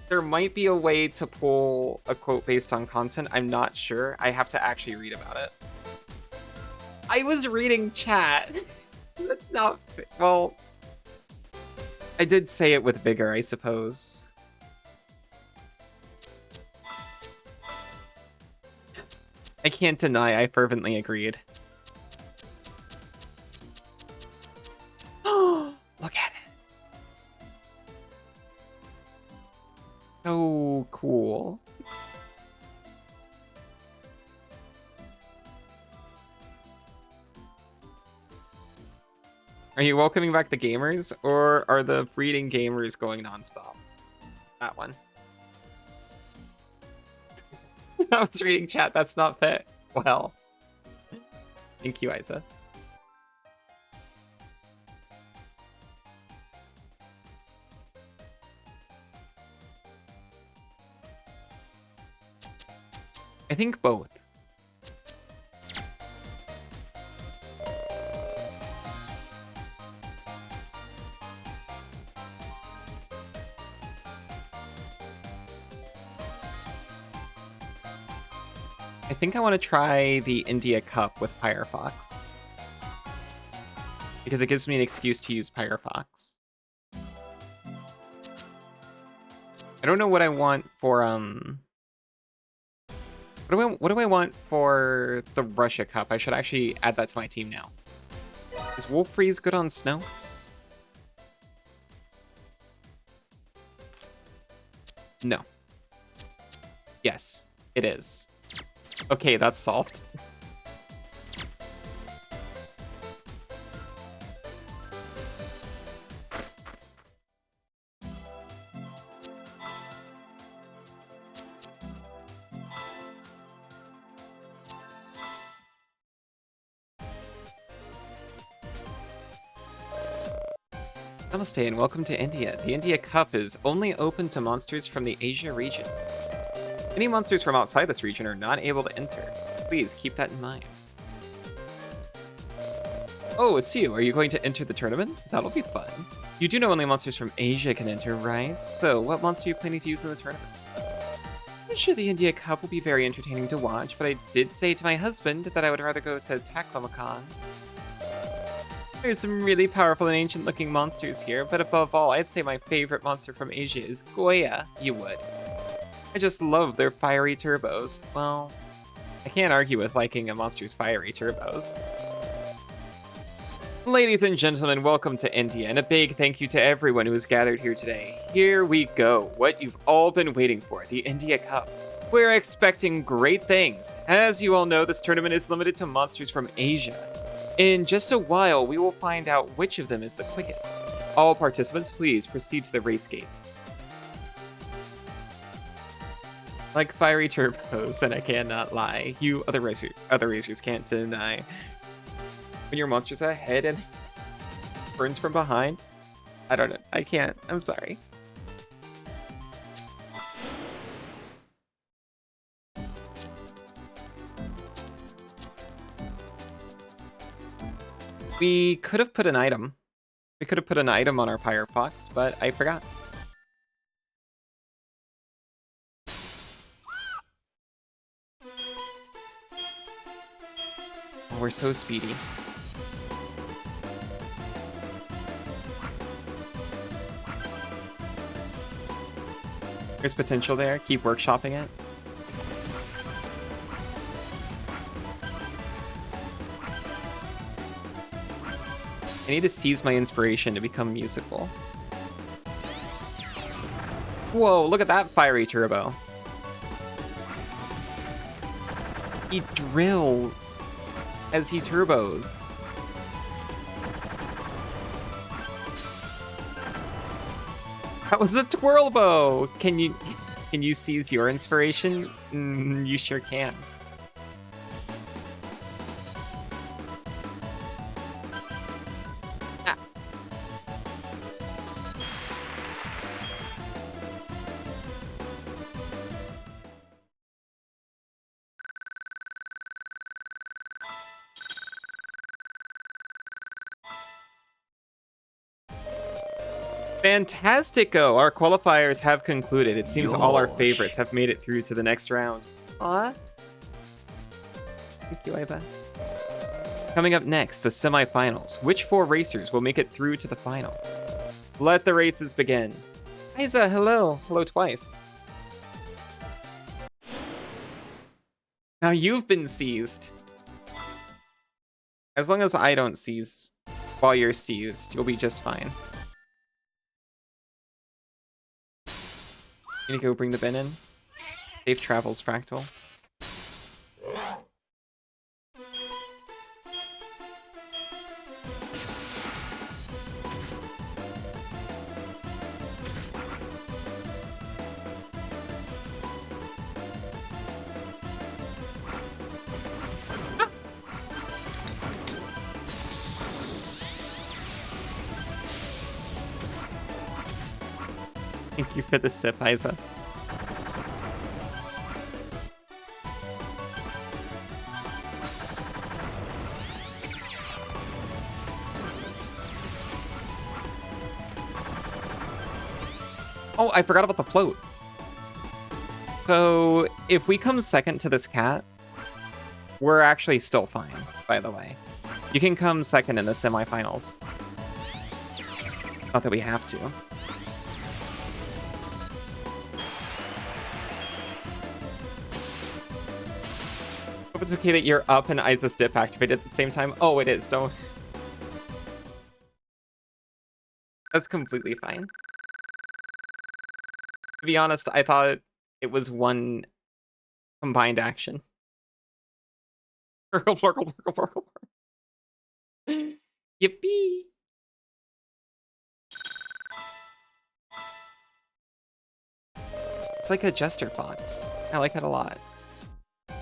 There might be a way to pull a quote based on content. I'm not sure. I have to actually read about it. I was reading chat. That's not... Well, I did say it with vigor, I suppose. I can't deny I fervently agreed. Oh, look at it. So cool. Are you welcoming back the gamers, or are the breeding gamers going nonstop? That one. I was reading chat, that's not fit. Well. Thank you, Isa. I think both. I think I want to try the India Cup with Pyrofox. Because it gives me an excuse to use Pyrofox. I don't know what I want for, What do I want for the Russia Cup? I should actually add that to my team now. Is Wolf Freeze good on snow? No. Yes, it is. Okay, that's solved. Namaste and welcome to India. The India Cup is only open to monsters from the Asia region. Any monsters from outside this region are not able to enter. Please keep that in mind. Oh, it's you. Are you going to enter the tournament? That'll be fun. You do know only monsters from Asia can enter, right? So, what monster are you planning to use in the tournament? I'm sure the India Cup will be very entertaining to watch, but I did say to my husband that I would rather go to Taklamakan. There's some really powerful and ancient-looking monsters here, but above all, I'd say my favorite monster from Asia is Goya. You would. I just love their fiery turbos. Well, I can't argue with liking a monster's fiery turbos. Ladies and gentlemen, welcome to India, and a big thank you to everyone who has gathered here today. Here we go, what you've all been waiting for, the India Cup. We're expecting great things. As you all know, this tournament is limited to monsters from Asia. In just a while, we will find out which of them is the quickest. All participants, please proceed to the race gate. Like fiery turbos, and I cannot lie. You other racers can't deny. When your monster's ahead and burns from behind. I don't know. I can't. I'm sorry. We could have put an item. We could have put an item on our Pyrofox, but I forgot. Oh, we're so speedy. There's potential there. Keep workshopping it. I need to seize my inspiration to become musical. Whoa, look at that fiery turbo. He drills as he turbos. That was a twirl bow. Can you seize your inspiration? You sure can. Fantastico! Our qualifiers have concluded. It seems all our favorites have made it through to the next round. Aw. Thank you, Iva. Coming up next, the semifinals. Which 4 racers will make it through to the final? Let the races begin. Isa, hello. Hello twice. Now you've been seized. As long as I don't seize while you're seized, you'll be just fine. Gonna go bring the bin in. Safe travels, Fractal. Thank you for the sip, Isa. Oh, I forgot about the float. So, if we come second to this cat, we're actually still fine, by the way. You can come second in the semifinals. Not that we have to. Hope it's okay that you're up and Isa's dip activated at the same time. Oh, it is. Don't. That's completely fine. To be honest, I thought it was one combined action. Yippee! It's like a jester fox. I like it a lot.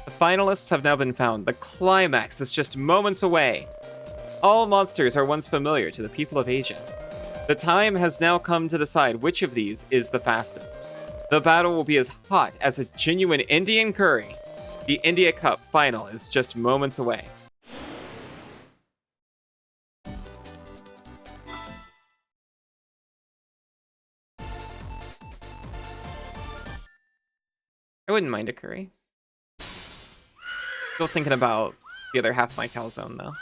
The finalists have now been found. The climax is just moments away. All monsters are once familiar to the people of Asia. The time has now come to decide which of these is the fastest. The battle will be as hot as a genuine Indian curry. The India Cup final is just moments away. I wouldn't mind a curry. Still thinking about the other half of my calzone, though.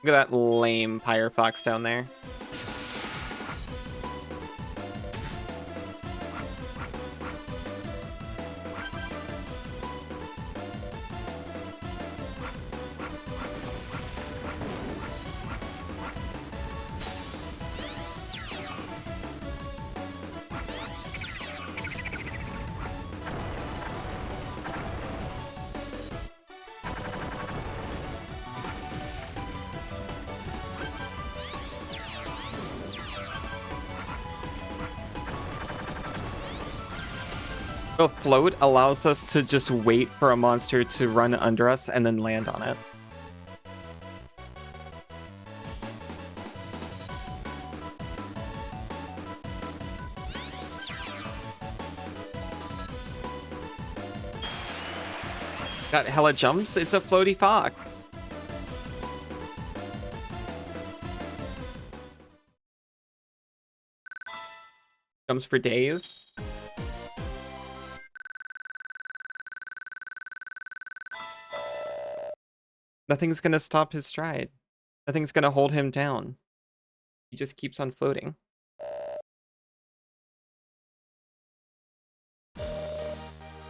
Look at that lame Pyrofox down there. The float allows us to just wait for a monster to run under us and then land on it. Got hella jumps. It's a floaty fox. Jumps for days. Nothing's gonna stop his stride. Nothing's gonna hold him down. He just keeps on floating.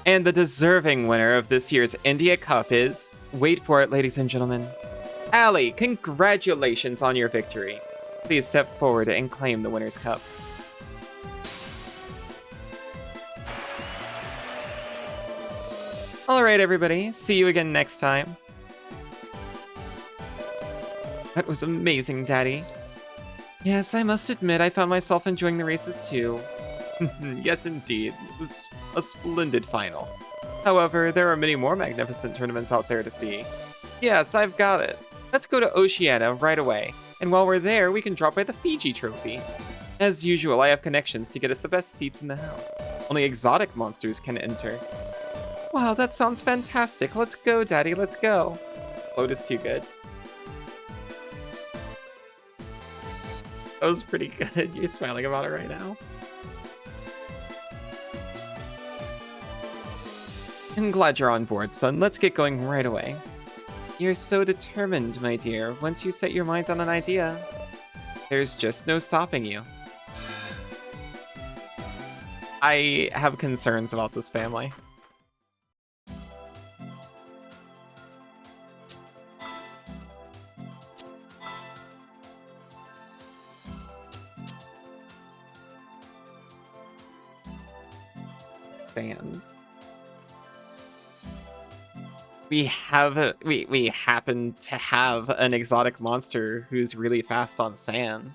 And the deserving winner of this year's India Cup is, wait for it, ladies and gentlemen, Allie. Congratulations on your victory. Please step forward and claim the winner's cup. Alright, everybody. See you again next time. That was amazing, Daddy. Yes, I must admit I found myself enjoying the races too. Yes, indeed. It was a splendid final. However, there are many more magnificent tournaments out there to see. Yes, I've got it. Let's go to Oceania right away. And while we're there, we can drop by the Fiji trophy. As usual, I have connections to get us the best seats in the house. Only exotic monsters can enter. Wow, that sounds fantastic. Let's go, Daddy, let's go. Float is too good. That was pretty good. You're smiling about it right now. I'm glad you're on board, son. Let's get going right away. You're so determined, my dear. Once you set your mind on an idea, there's just no stopping you. I have concerns about this family. Sand. We happen to have an exotic monster who's really fast on sand.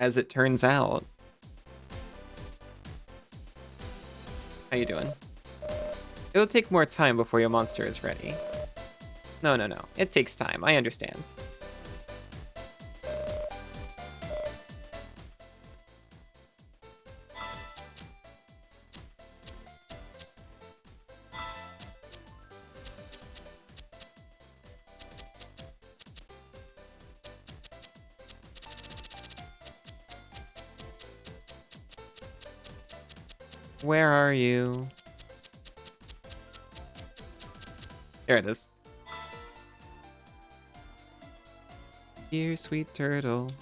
As it turns out. How you doing? It'll take more time before your monster is ready. No. It takes time. I understand. Where are you? There it is. Dear sweet turtle.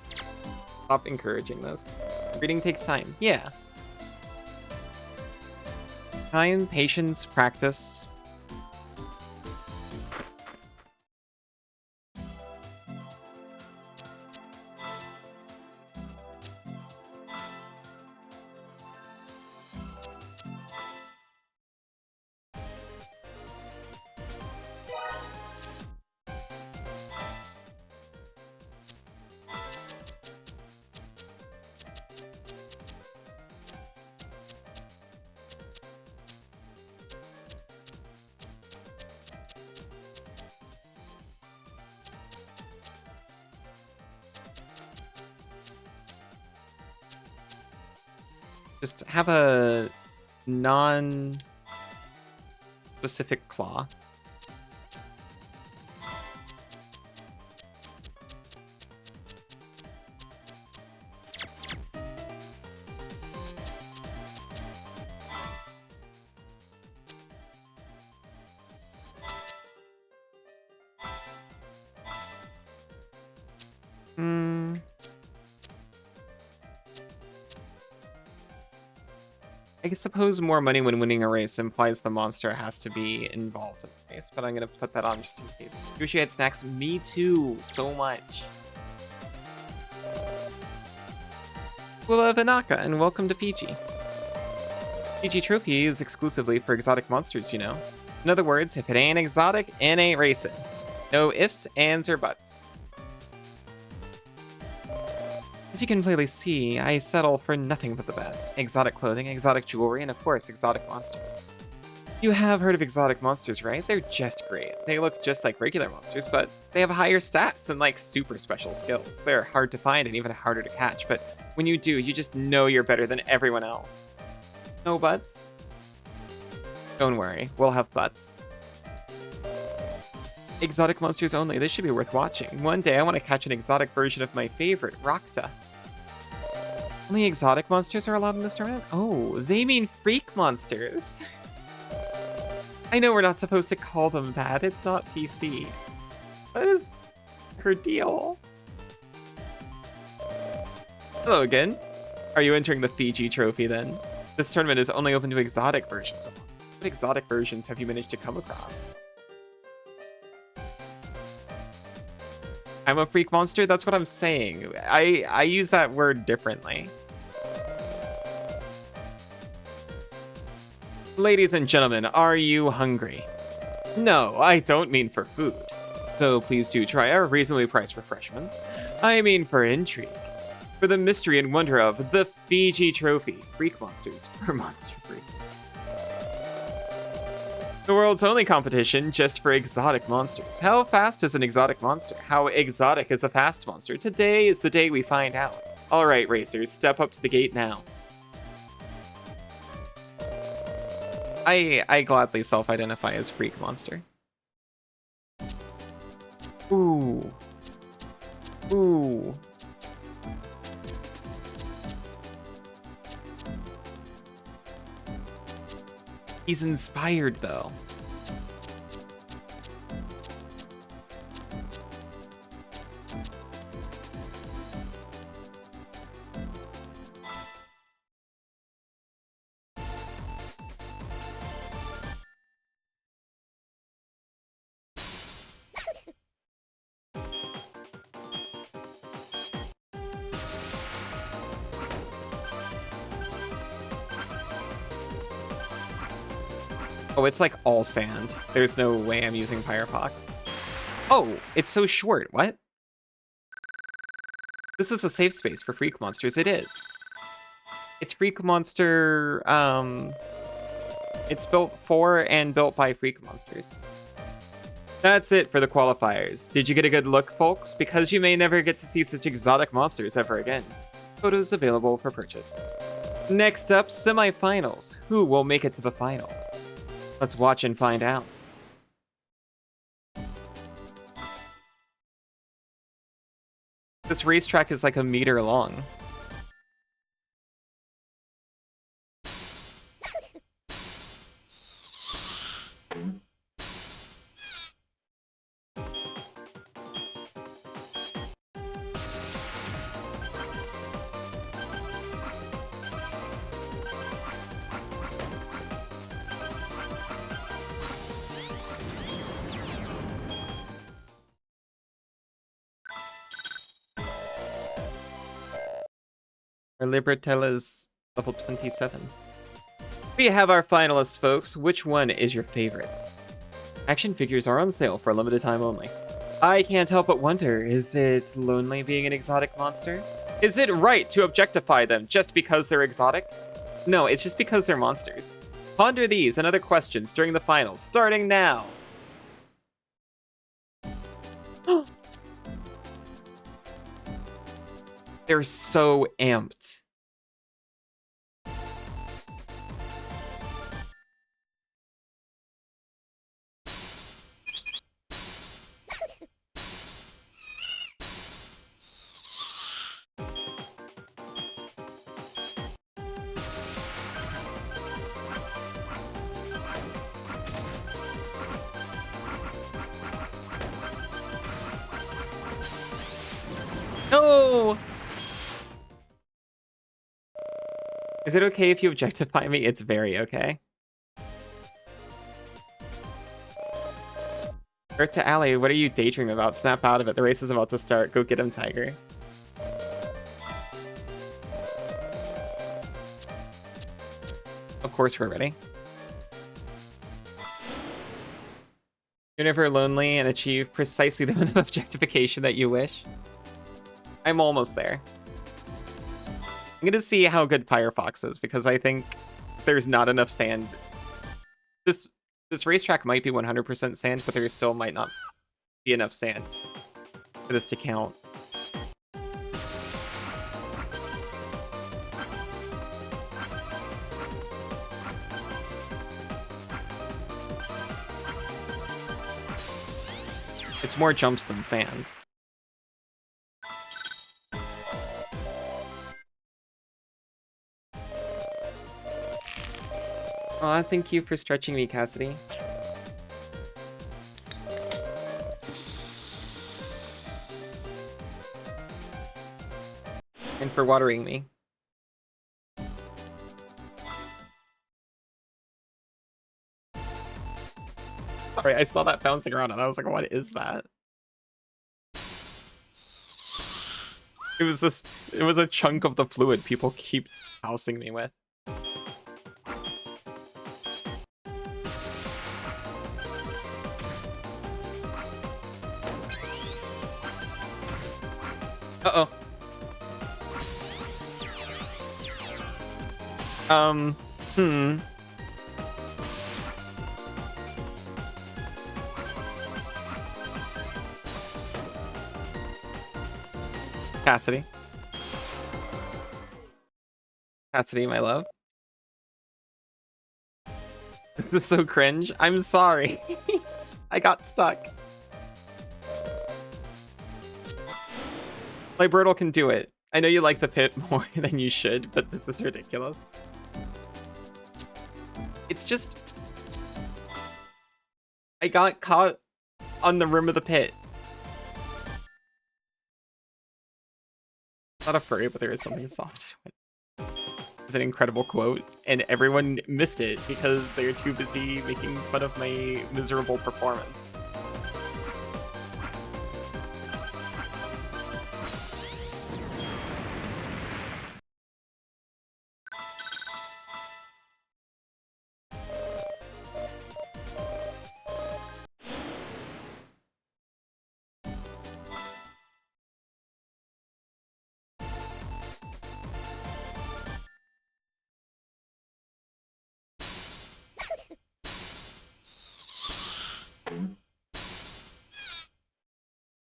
Stop encouraging this. Reading takes time. Yeah. Time, patience, practice. Just have a non-specific claw. I suppose more money when winning a race implies the monster has to be involved in the race, but I'm going to put that on just in case. Appreciate snacks. Me too, so much. Kula Vanaka, and welcome to Fiji. Fiji Trophy is exclusively for exotic monsters, you know. In other words, if it ain't exotic, it ain't racing. No ifs, ands, or buts. As you can clearly see, I settle for nothing but the best. Exotic clothing, exotic jewelry, and of course, exotic monsters. You have heard of exotic monsters, right? They're just great. They look just like regular monsters, but they have higher stats and like super special skills. They're hard to find and even harder to catch, but when you do, you just know you're better than everyone else. No buts? Don't worry, we'll have butts. Exotic monsters only, this should be worth watching. One day I want to catch an exotic version of my favorite, Rakta. Only exotic monsters are allowed in this tournament? Oh, they mean freak monsters. I know we're not supposed to call them that, it's not PC. What is her deal? Hello again. Are you entering the Fiji trophy then? This tournament is only open to exotic versions. What exotic versions have you managed to come across? I'm a freak monster? That's what I'm saying. I use that word differently. Ladies and gentlemen, are you hungry? No, I don't mean for food. Though please do try our reasonably priced refreshments. I mean for intrigue. For the mystery and wonder of the Fiji Trophy. Freak monsters for Monster Freak. The world's only competition just for exotic monsters. How fast is an exotic monster? How exotic is a fast monster? Today is the day we find out. Alright, racers, step up to the gate now. I gladly self-identify as freak monster. Ooh. Ooh. He's inspired, though. Oh, it's like all sand. There's no way I'm using Firefox. Oh, it's so short. What? This is a safe space for freak monsters. It is. It's freak monster. It's built for and built by freak monsters. That's it for the qualifiers. Did you get a good look, folks? Because you may never get to see such exotic monsters ever again. Photos available for purchase. Next up, semifinals. Who will make it to the final? Let's watch and find out. This racetrack is like a meter long. Our Libertella's level 27. We have our finalists, folks. Which one is your favorite? Action figures are on sale for a limited time only. I can't help but wonder, is it lonely being an exotic monster? Is it right to objectify them just because they're exotic? No, it's just because they're monsters. Ponder these and other questions during the finals, starting now. They're so amped. No! Is it okay if you objectify me? It's very okay. Earth to Alley, what are you daydreaming about? Snap out of it. The race is about to start. Go get him, Tiger. Of course we're ready. You're never lonely and achieve precisely the amount of objectification that you wish. I'm almost there. I'm gonna see how good Firefox is, because I think there's not enough sand. This racetrack might be 100% sand, but there still might not be enough sand for this to count. It's more jumps than sand. Aw, thank you for stretching me, Cassidy. And for watering me. Sorry, I saw that bouncing around and I was like, what is that? It was a chunk of the fluid people keep housing me with. Uh-oh. Cassidy. Cassidy, my love. This is so cringe. I'm sorry. I got stuck. Libertal can do it. I know you like the pit more than you should, but this is ridiculous. It's just... I got caught on the rim of the pit. Not a furry, but there is something soft to it. It's an incredible quote, and everyone missed it because they're too busy making fun of my miserable performance.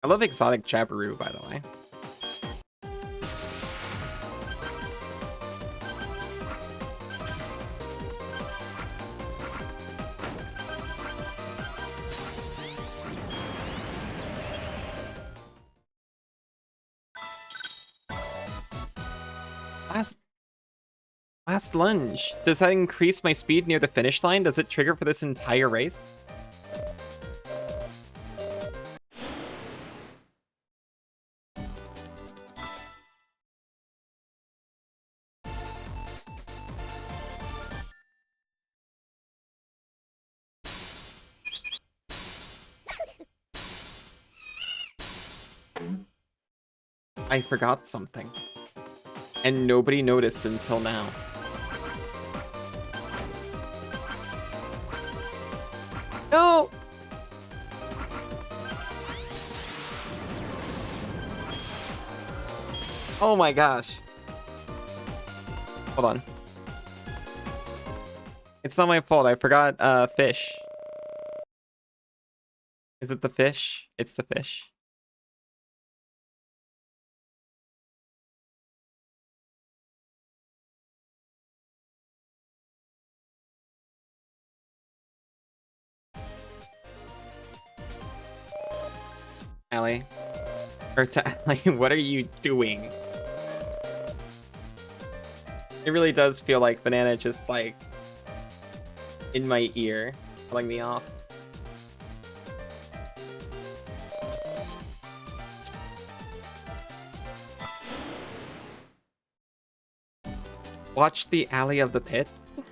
I love exotic Jabiru, by the way. Last lunge. Does that increase my speed near the finish line? Does it trigger for this entire race? I forgot something. And nobody noticed until now. No! Oh my gosh. Hold on. It's not my fault. I forgot fish. Is it the fish? It's the fish. Allie. Or to Allie, what are you doing? It really does feel like Banana just like in my ear, telling me off. Watch the alley of the pit. Do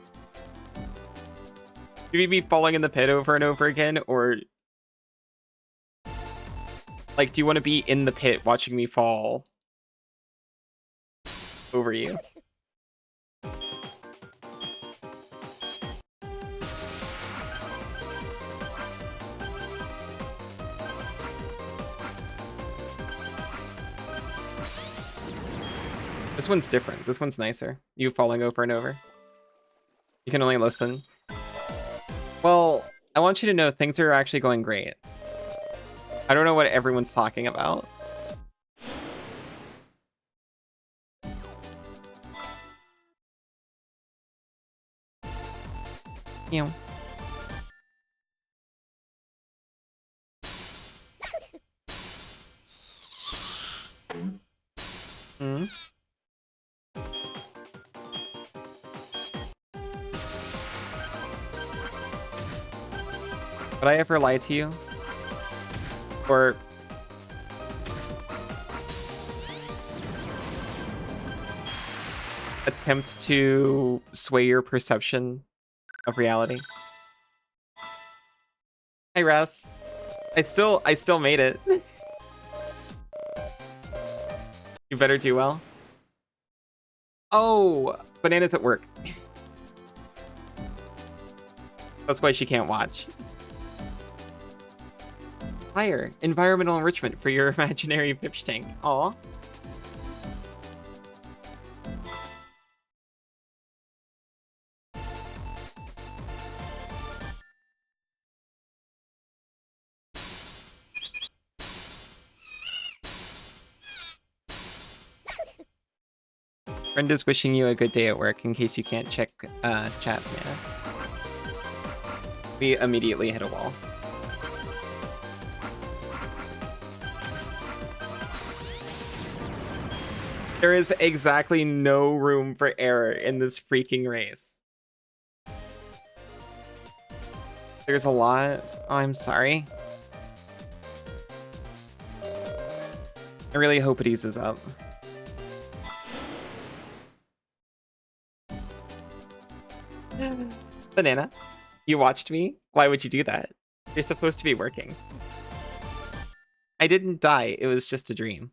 you mean me falling in the pit over and over again, or like, do you want to be in the pit watching me fall over you? This one's different. This one's nicer. You falling over and over. You can only listen. Well, I want you to know things are actually going great. I don't know what everyone's talking about. You know. Hmm? Would I ever lie to you? Or... attempt to sway your perception of reality? Hey, Russ. I still made it. You better do well. Oh, Banana's at work. That's why she can't watch. Higher environmental enrichment for your imaginary pitch tank. Aw. Friend is wishing you a good day at work in case you can't check chat, man. We immediately hit a wall. There is exactly no room for error in this freaking race. There's a lot. Oh, I'm sorry. I really hope it eases up. Banana, you watched me? Why would you do that? You're supposed to be working. I didn't die, it was just a dream.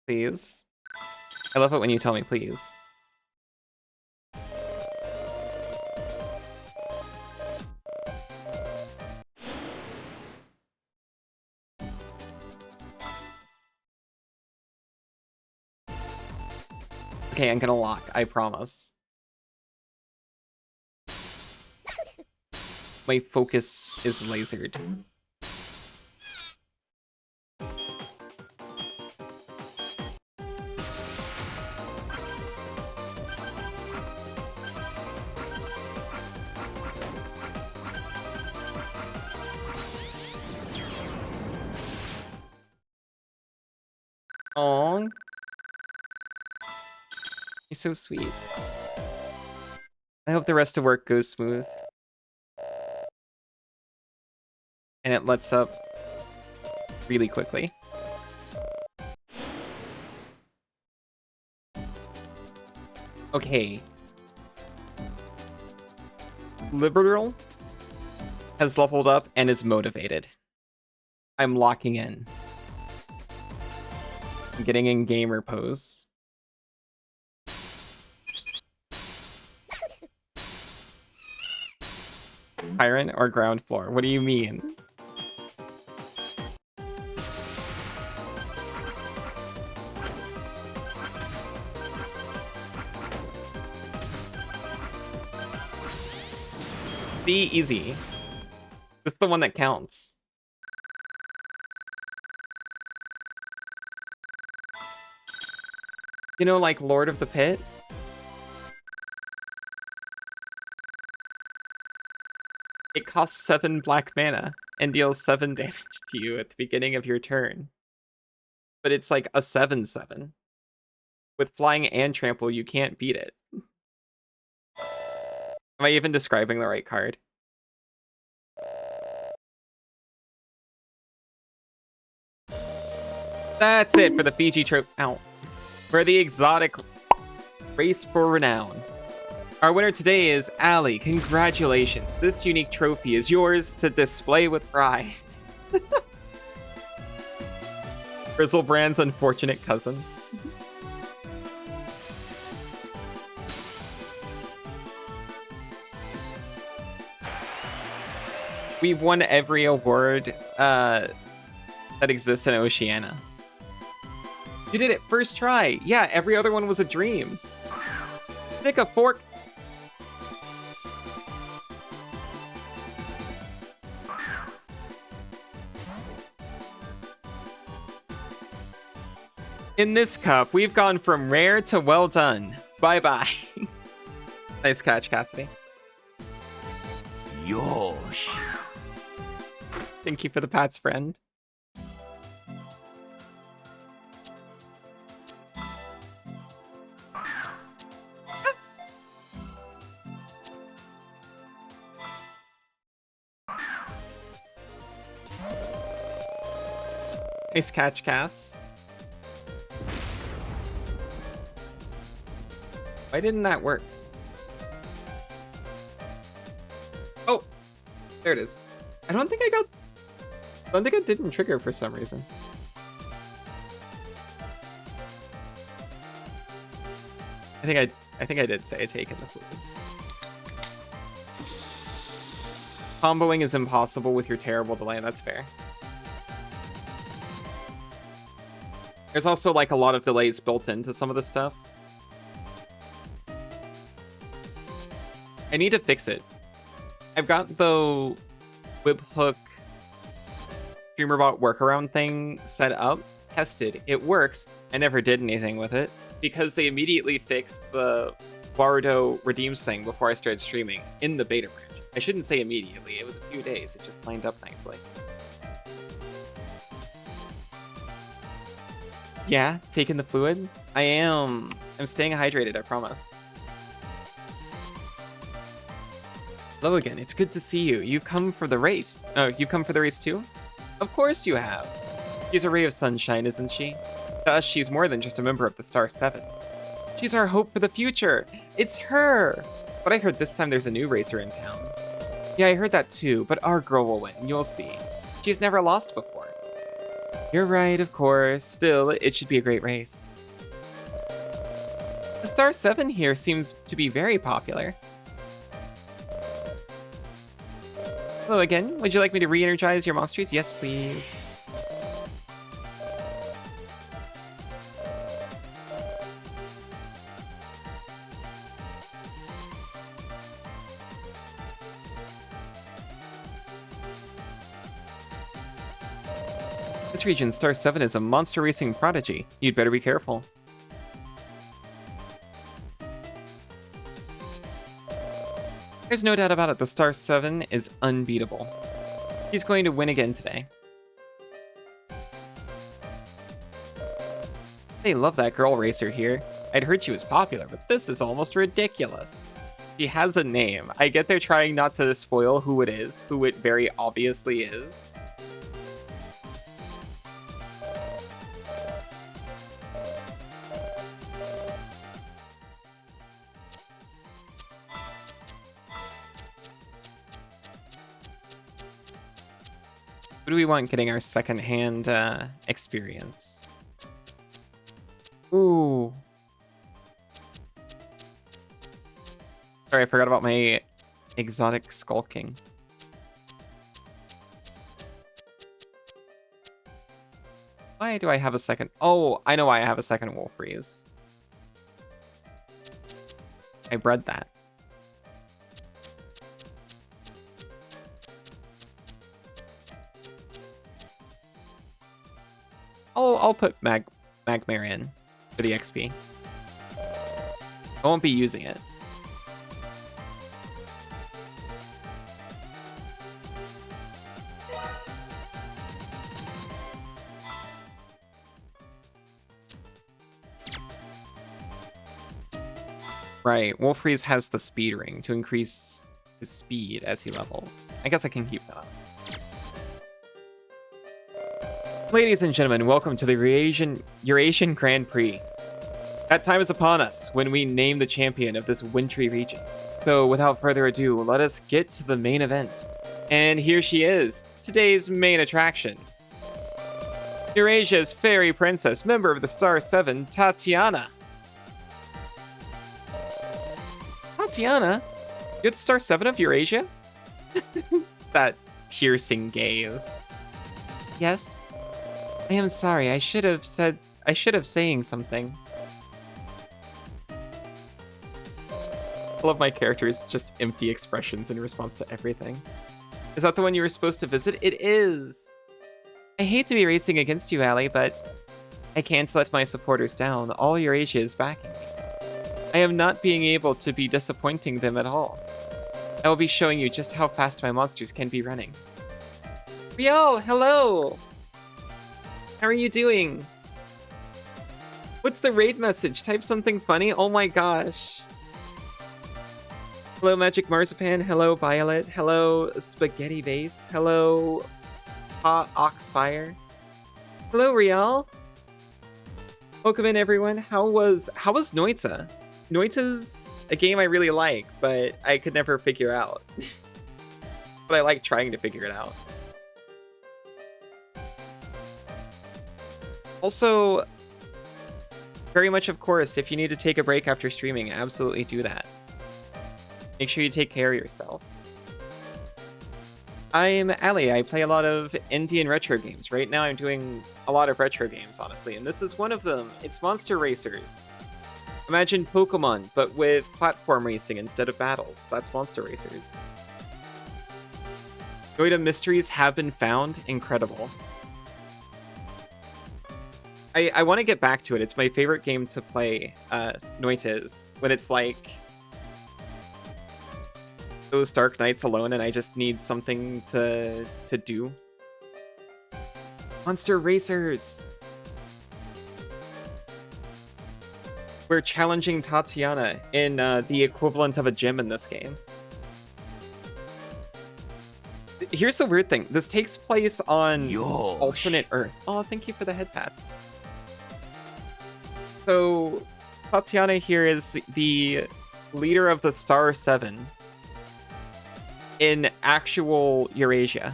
Please. I love it when you tell me please. Okay, I'm gonna lock, I promise. My focus is lasered. Aww. You're so sweet. I hope the rest of work goes smooth. And it lets up really quickly. Okay. Liberal has leveled up and is motivated. I'm locking in. I'm getting in gamer pose. Tyrant or ground floor? What do you mean? Be easy. This is the one that counts. You know, like Lord of the Pit? It costs 7 black mana and deals 7 damage to you at the beginning of your turn. But it's like a 7/7. With flying and trample, you can't beat it. Am I even describing the right card? That's it for the Fiji trophy. Ow. For the exotic race for renown. Our winner today is Ali. Congratulations. This unique trophy is yours to display with pride. Grizzlebrand's unfortunate cousin. We've won every award that exists in Oceania. You did it first try. Yeah, every other one was a dream. Pick a fork. In this cup, we've gone from rare to well done. Bye-bye. Nice catch, Cassidy. Yosh. Thank you for the pats, friend. Nice catch, Cass. Why didn't that work? Oh, there it is. I don't think it didn't trigger for some reason. I think I did say a take in the fluid. Comboing is impossible with your terrible delay, that's fair. There's also like a lot of delays built into some of the stuff. I need to fix it. I've got the whip hook StreamerBot workaround thing set up, tested. It works. I never did anything with it because they immediately fixed the Warudo redeems thing before I started streaming in the beta branch. I shouldn't say immediately. It was a few days. It just lined up nicely. Yeah, taking the fluid. I am. I'm staying hydrated, I promise. Hello again. It's good to see you. You come for the race. Oh, you come for the race too? Of course you have. She's a ray of sunshine, isn't she? To us, she's more than just a member of the Star 7. She's our hope for the future. It's her. But I heard this time there's a new racer in town. Yeah, I heard that too, but our girl will win. You'll see. She's never lost before. You're right, of course. Still, it should be a great race. The Star 7 here seems to be very popular. Hello again. Would you like me to re-energize your monsters? Yes, please. This region, Star 7 is a monster racing prodigy. You'd better be careful. There's no doubt about it, the Star 7 is unbeatable. He's going to win again today. They love that girl racer here. I'd heard she was popular, but this is almost ridiculous. She has a name. I get they're trying not to spoil who it is, who it very obviously is. What do we want getting our second-hand experience? Ooh. Sorry, I forgot about my exotic skulking. Why do I have a second? Oh, I know why I have a second Wolf Freeze. I bred that. I'll put Magmare in for the XP. I won't be using it. Right, Wolfreeze has the speed ring to increase his speed as he levels. I guess I can keep that up. Ladies and gentlemen, welcome to the Eurasian Grand Prix. That time is upon us when we name the champion of this wintry region. So without further ado, let us get to the main event. And here she is, today's main attraction. Eurasia's fairy princess, member of the Star 7, Tatiana. Tatiana? You're the Star 7 of Eurasia? That piercing gaze. Yes? I am sorry, I should have saying something. I love my characters, just empty expressions in response to everything. Is that the one you were supposed to visit? It is! I hate to be racing against you, Allie, but I can't let my supporters down. All Eurasia is backing me. I am not being able to be disappointing them at all. I will be showing you just how fast my monsters can be running. Riel, hello! How are you doing? What's the raid message? Type something funny? Oh my gosh. Hello, Magic Marzipan. Hello, Violet. Hello, Spaghetti Vase. Hello, Hot Oxfire. Hello, Riel. Welcome in, everyone. How was Noita? Noita's a game I really like, but I could never figure out. But I like trying to figure it out. Also, very much, of course, if you need to take a break after streaming, absolutely do that. Make sure you take care of yourself. I'm Ali. I play a lot of indie and retro games. Right now I'm doing a lot of retro games, honestly, and this is one of them. It's Monster Racers. Imagine Pokemon, but with platform racing instead of battles. That's Monster Racers. Noita mysteries have been found. Incredible. I want to get back to it. It's my favorite game to play, Noita is, when it's like those dark nights alone and I just need something to do. Monster Racers! We're challenging Tatiana in the equivalent of a gym in this game. Here's the weird thing. This takes place on alternate Earth. Oh, thank you for the head pats. So, Tatiana here is the leader of the Star 7 in actual Eurasia.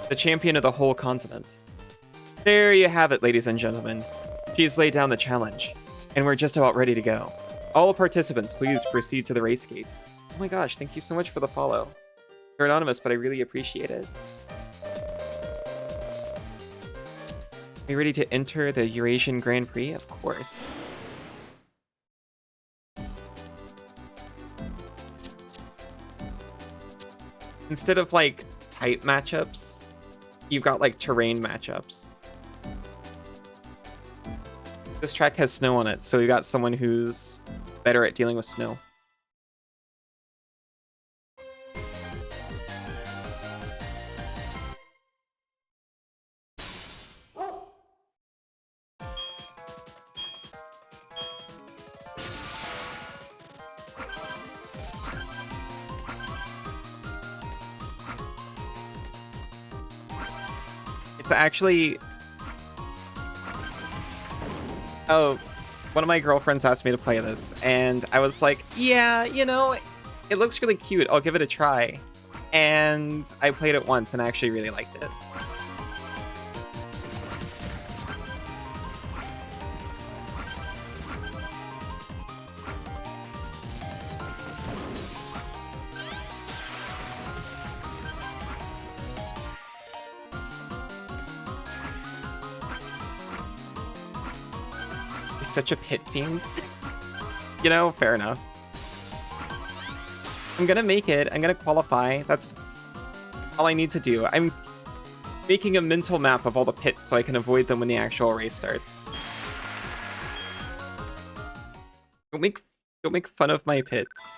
The champion of the whole continent. There you have it, ladies and gentlemen. She's laid down the challenge, and we're just about ready to go. All participants, please proceed to the race gate. Oh my gosh, thank you so much for the follow. You're anonymous, but I really appreciate it. Are you ready to enter the Eurasian Grand Prix? Of course. Instead of, like, type matchups, you've got, like, terrain matchups. This track has snow on it, so we got someone who's better at dealing with snow. It's actually... Oh, one of my girlfriends asked me to play this, and I was like, yeah, you know, it looks really cute. I'll give it a try. And I played it once and I actually really liked it. Such a pit fiend. You know, fair enough. I'm gonna make it. I'm gonna qualify. That's all I need to do. I'm making a mental map of all the pits so I can avoid them when the actual race starts. Don't make fun of my pits.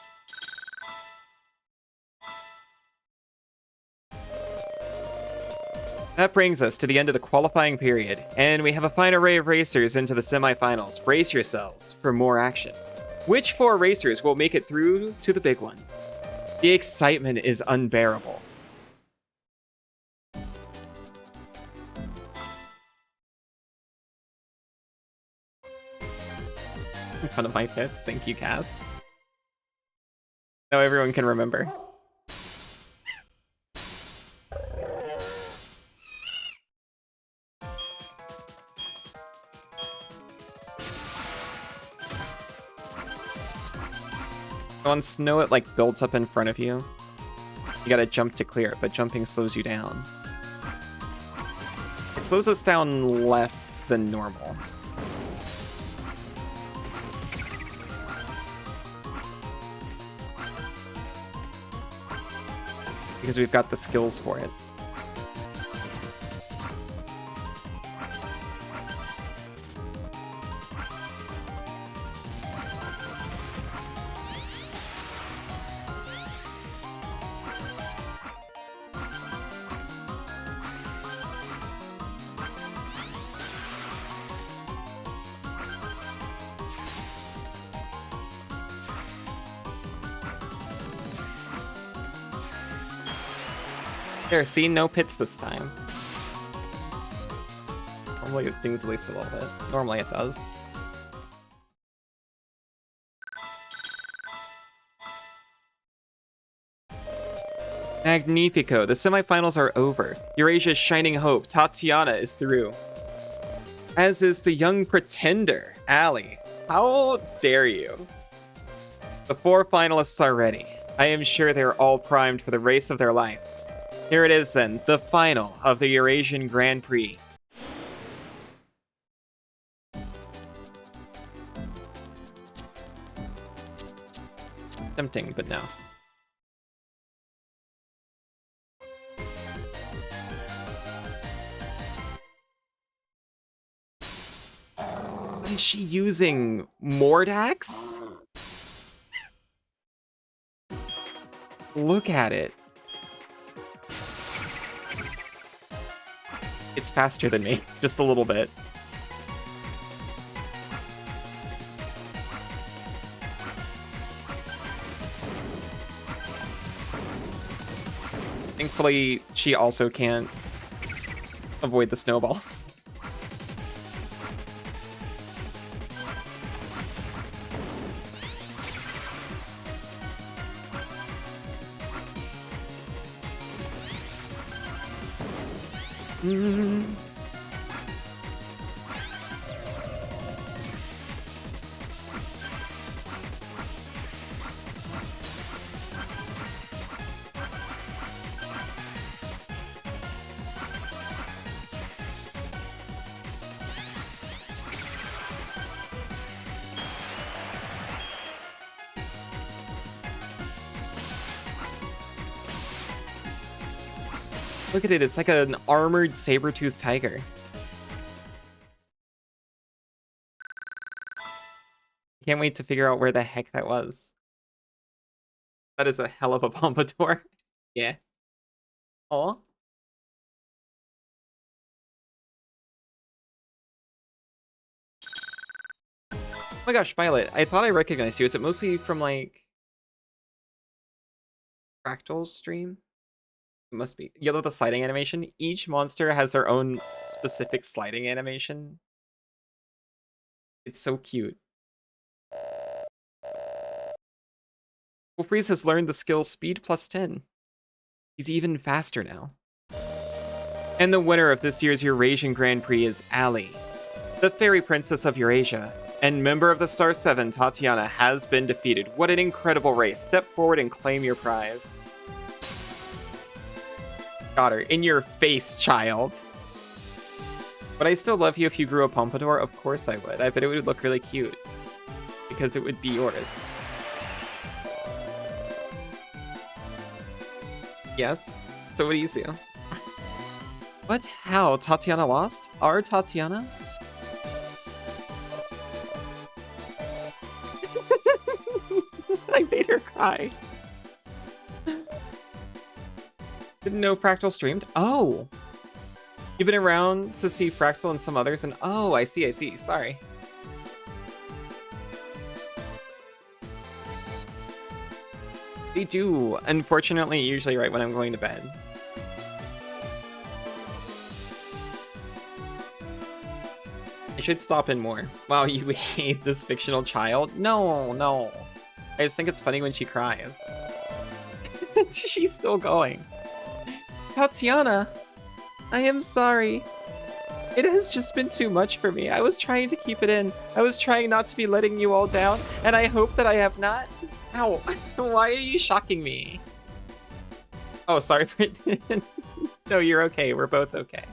That brings us to the end of the qualifying period, and we have a fine array of racers into the semifinals. Brace yourselves for more action. Which 4 racers will make it through to the big one? The excitement is unbearable. In front of my pits, thank you, Cass. Now everyone can remember. On snow, it like builds up in front of you. You gotta jump to clear it, but jumping slows you down. It slows us down less than normal. Because we've got the skills for it. There, see, no pits this time. Normally it stings at least a little bit. Normally it does. Magnifico, the semifinals are over. Eurasia's shining hope, Tatiana, is through. As is the young pretender, Ali. How dare you? The 4 finalists are ready. I am sure they're all primed for the race of their life. Here it is then, the final of the Eurasian Grand Prix. Tempting, but no. Is she using Mordax? Look at it. It's faster than me, just a little bit. Thankfully, she also can't avoid the snowballs. Look at it, it's like an armored saber-toothed tiger. Can't wait to figure out where the heck that was. That is a hell of a pompadour. Yeah. Aw. Oh my gosh, Violet, I thought I recognized you. Is it mostly from, like, Fractal's stream? It must be. You know the sliding animation? Each monster has their own specific sliding animation. It's so cute. Wolfreeze has learned the skill Speed plus 10. He's even faster now. And the winner of this year's Eurasian Grand Prix is Ali, the fairy princess of Eurasia. And member of the Star 7, Tatiana, has been defeated. What an incredible race. Step forward and claim your prize. Got her. In your face, child. Would I still love you if you grew a pompadour? Of course I would. I bet it would look really cute. Because it would be yours. Yes? So what do you see? What? How? Tatiana lost? Our Tatiana? I made her cry. Didn't know Fractal streamed? Oh! You've been around to see Fractal and some others, and oh, I see, sorry. They do, unfortunately, usually right when I'm going to bed. I should stop in more. Wow, you hate this fictional child? No, no. I just think it's funny when she cries. She's still going. Tatiana, I am sorry. It has just been too much for me. I was trying to keep it in. I was trying not to be letting you all down, and I hope that I have not. Ow, why are you shocking me? Oh, sorry for No, you're okay. We're both okay.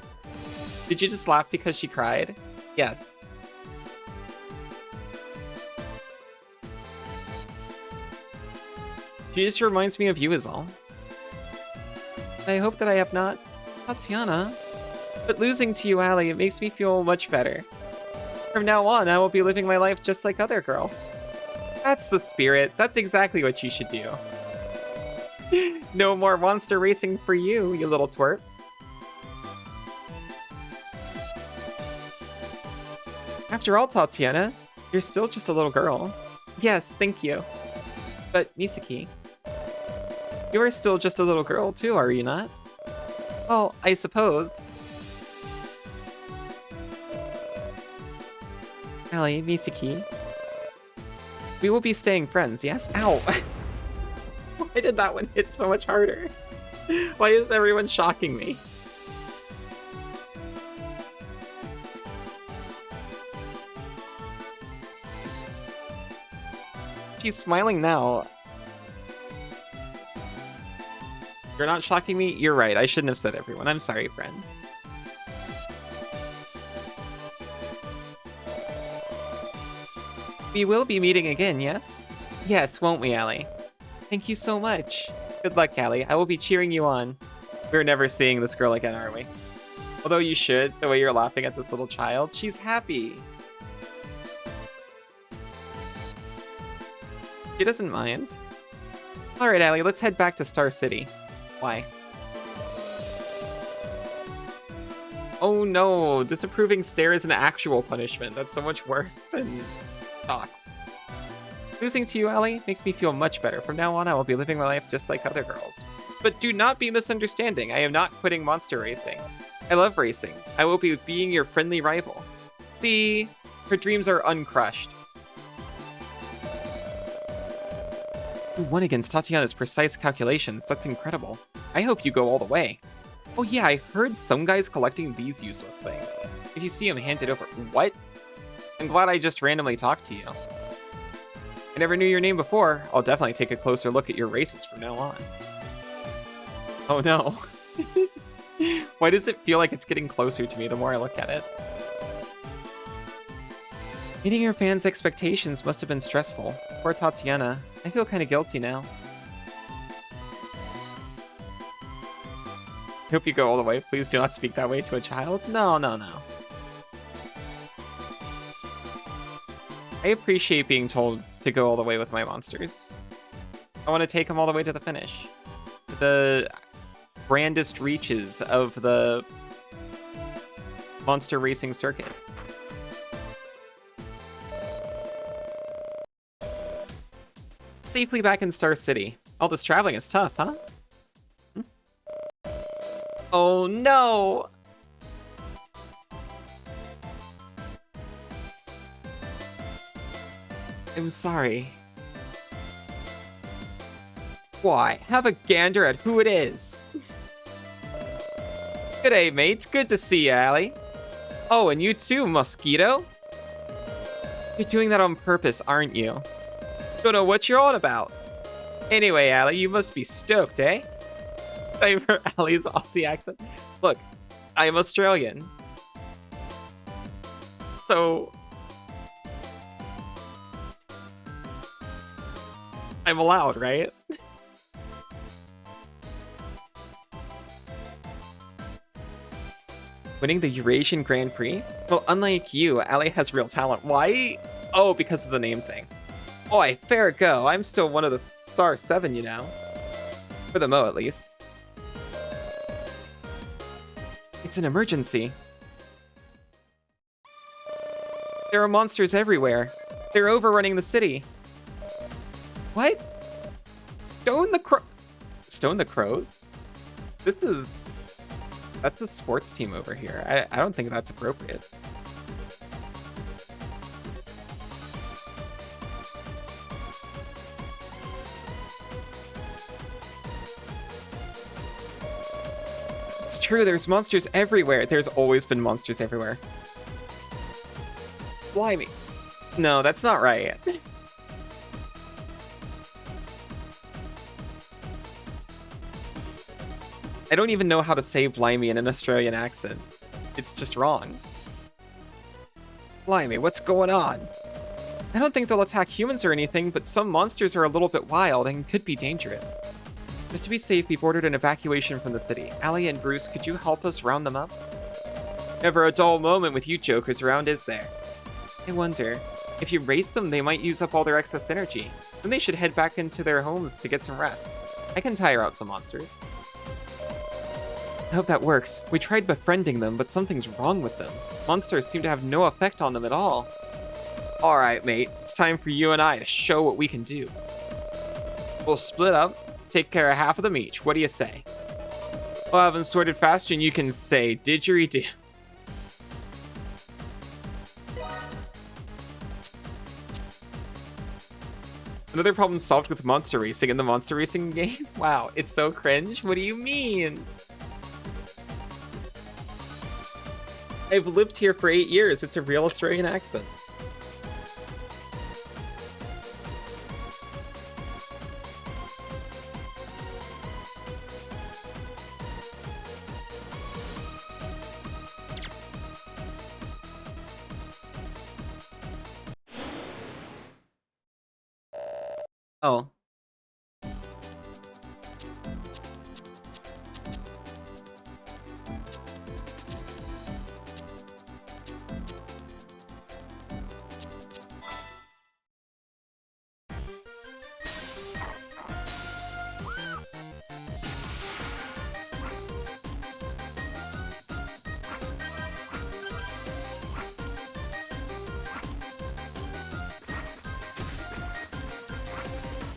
Did you just laugh because she cried? Yes. She just reminds me of you is all. I hope that I have not... Tatiana? But losing to you, Allie, it makes me feel much better. From now on, I will be living my life just like other girls. That's the spirit. That's exactly what you should do. No more monster racing for you, you little twerp. After all, Tatiana, you're still just a little girl. Yes, thank you. But, Misaki, you are still just a little girl too, are you not? Well, I suppose. Allie, Misaki, we will be staying friends, yes? Ow! Why did that one hit so much harder? Why is everyone shocking me? She's smiling now. You're not shocking me? You're right, I shouldn't have said everyone. I'm sorry, friend. We will be meeting again, yes? Yes, won't we, Allie? Thank you so much. Good luck, Allie. I will be cheering you on. We're never seeing this girl again, are we? Although you should, the way you're laughing at this little child. She's happy. She doesn't mind. Alright, Allie, let's head back to Star City. Why? Oh no, disapproving stare is an actual punishment. That's so much worse than talks. Losing to you, Allie, makes me feel much better. From now on, I will be living my life just like other girls. But do not be misunderstanding. I am not quitting monster racing. I love racing. I will be being your friendly rival. See, her dreams are uncrushed. You won against Tatiana's precise calculations. That's incredible. I hope you go all the way. Oh yeah, I heard some guy's collecting these useless things. If you see him, hand it over. What? I'm glad I just randomly talked to you. I never knew your name before. I'll definitely take a closer look at your races from now on. Oh no. Why does it feel like it's getting closer to me the more I look at it? Meeting your fans' expectations must have been stressful. Poor Tatiana. I feel kind of guilty now. I hope you go all the way. Please do not speak that way to a child. No, no, no. I appreciate being told to go all the way with my monsters. I want to take them all the way to the finish. The grandest reaches of the monster racing circuit. Safely back in Star City. All this traveling is tough, huh? Oh no! I'm sorry. Why? Have a gander at who it is. G'day, mates. Good to see you, Allie. Oh, and you too, Mosquito? You're doing that on purpose, aren't you? Don't know what you're on about. Anyway, Allie, you must be stoked, eh? Sorry for Allie's Aussie accent. Look, I am Australian. So... I'm allowed, right? Winning the Eurasian Grand Prix? Well, unlike you, Allie has real talent. Why? Oh, because of the name thing. Oi, fair go. I'm still one of the Star 7, you know. For the Mo, at least. It's an emergency. There are monsters everywhere. They're overrunning the city. What? Stone the Crows? This is... That's a sports team over here. I don't think that's appropriate. It's true, there's monsters everywhere. There's always been monsters everywhere. Blimey. No, that's not right. I don't even know how to say Blimey in an Australian accent. It's just wrong. Blimey, what's going on? I don't think they'll attack humans or anything, but some monsters are a little bit wild and could be dangerous. Just to be safe, we've ordered an evacuation from the city. Allie and Bruce, could you help us round them up? Never a dull moment with you jokers around, is there? I wonder, if you race them, they might use up all their excess energy. Then they should head back into their homes to get some rest. I can tire out some monsters. I hope that works. We tried befriending them, but something's wrong with them. Monsters seem to have no effect on them at all. Alright, mate. It's time for you and I to show what we can do. We'll split up, take care of half of them each. What do you say? We'll have them sorted faster and you can say didgeridoo. Another problem solved with monster racing in the monster racing game? Wow, it's so cringe. What do you mean? I've lived here for 8 years. It's a real Australian accent. Oh.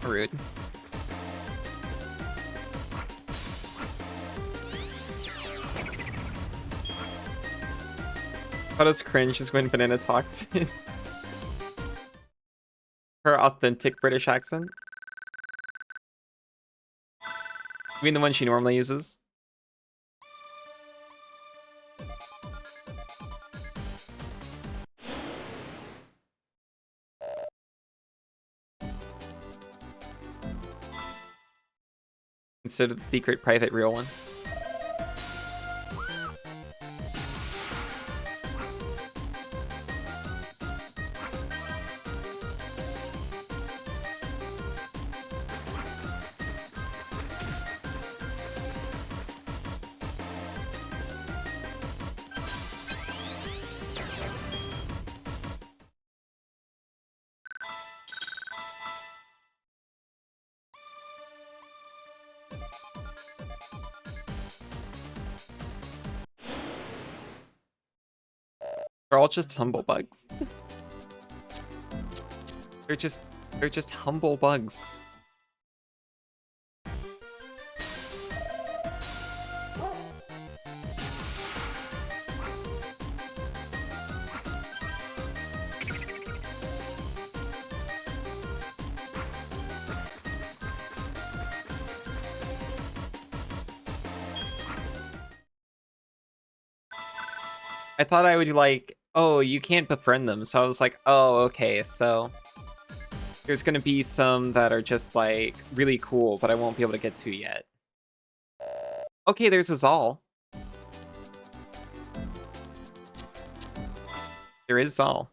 Rude. How does cringe is when Banana talks in her authentic British accent? You mean the one she normally uses? Instead of the secret, private, real one. They're all just humble bugs. they're just humble bugs. I thought I would like, oh, you can't befriend them. So I was like, oh, okay, so there's gonna be some that are just like really cool, but I won't be able to get to yet. Okay, there's a Zal. There is Zal.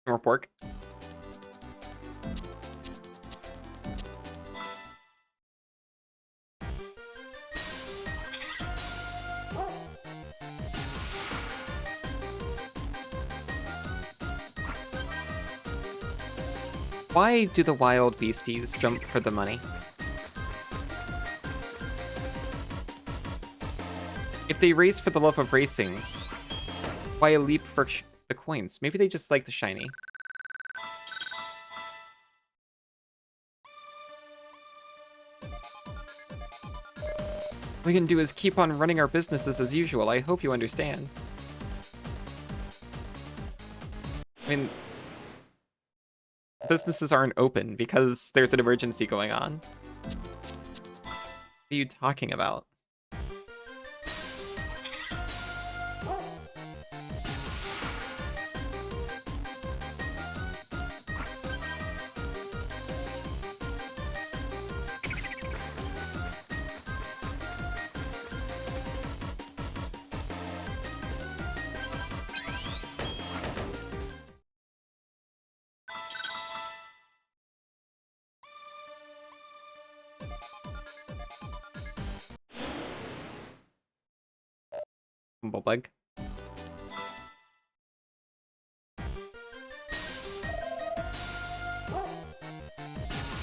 More pork. Why do the wild beasties jump for the money? If they race for the love of racing, why leap for the coins? Maybe they just like the shiny. we can do is keep on running our businesses as usual. I hope you understand. I mean, businesses aren't open because there's an emergency going on. What are you talking about? Bumblebug.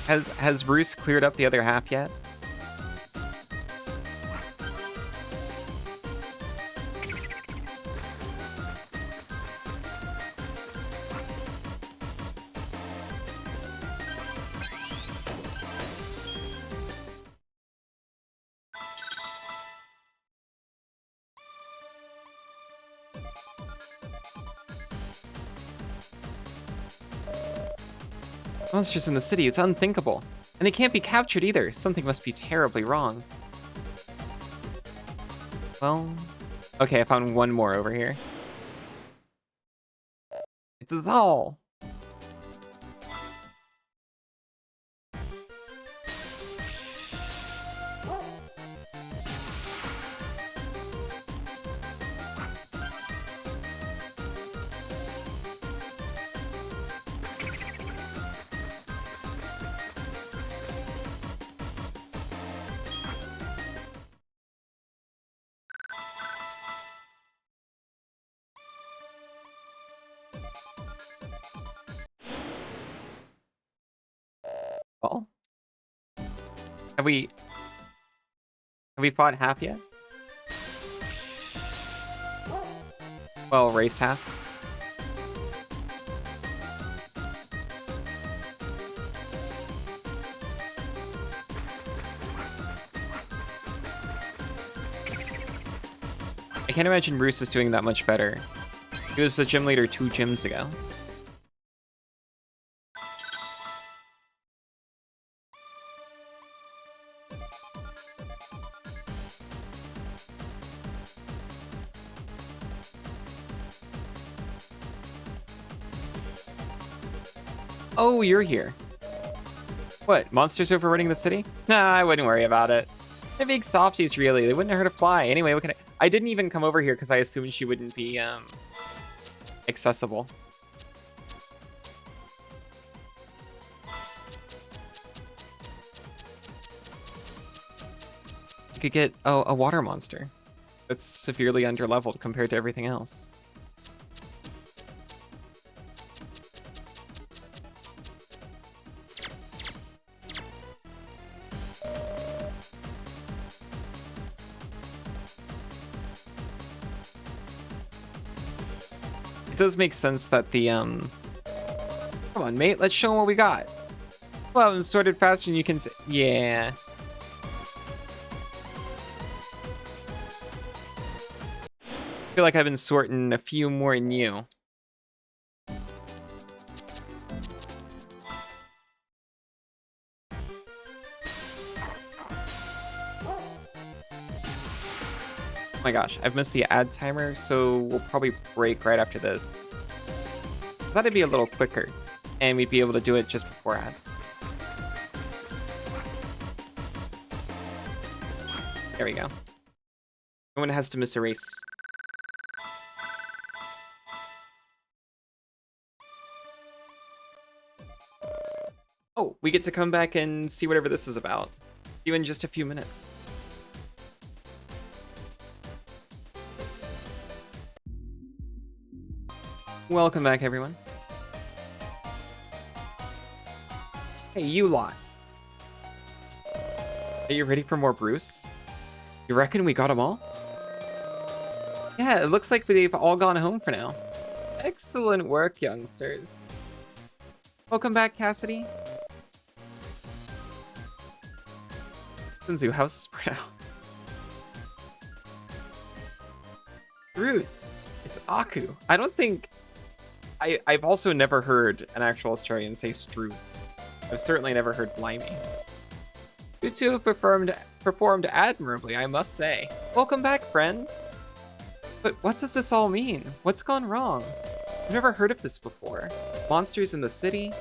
Has Bruce cleared up the other half yet? Monsters in the city, it's unthinkable. And they can't be captured either. Something must be terribly wrong. Well, okay, I found one more over here. It's a doll. Oh. Have we fought half yet? Well, raced half. I can't imagine Bruce is doing that much better. He was the gym leader 2 gyms ago. Oh, you're here. What, monsters overrunning the city? Nah, I wouldn't worry about it. They're big softies, really. They wouldn't hurt a fly. Anyway, what can I didn't even come over here because I assumed she wouldn't be, accessible. You could get a water monster that's severely underleveled compared to everything else. It does make sense that the, Come on, mate, let's show them what we got. Well, in sorted faster than you can say. Yeah. I feel like I've been sorting a few more than you. Oh my gosh, I've missed the ad timer, so we'll probably break right after this. I thought it'd be a little quicker, and we'd be able to do it just before ads. There we go. No one has to miss a race. Oh, we get to come back and see whatever this is about. See you in just a few minutes. Welcome back, everyone. Hey, you lot. Are you ready for more Bruce? You reckon we got them all? Yeah, it looks like they've all gone home for now. Excellent work, youngsters. Welcome back, Cassidy. Sinzu, how's this spread out? Ruth. It's Aku. I don't think... I've also never heard an actual Australian say Struth. I've certainly never heard Blimey. You two have performed admirably, I must say. Welcome back, friend. But what does this all mean? What's gone wrong? I've never heard of this before. Monsters in the city?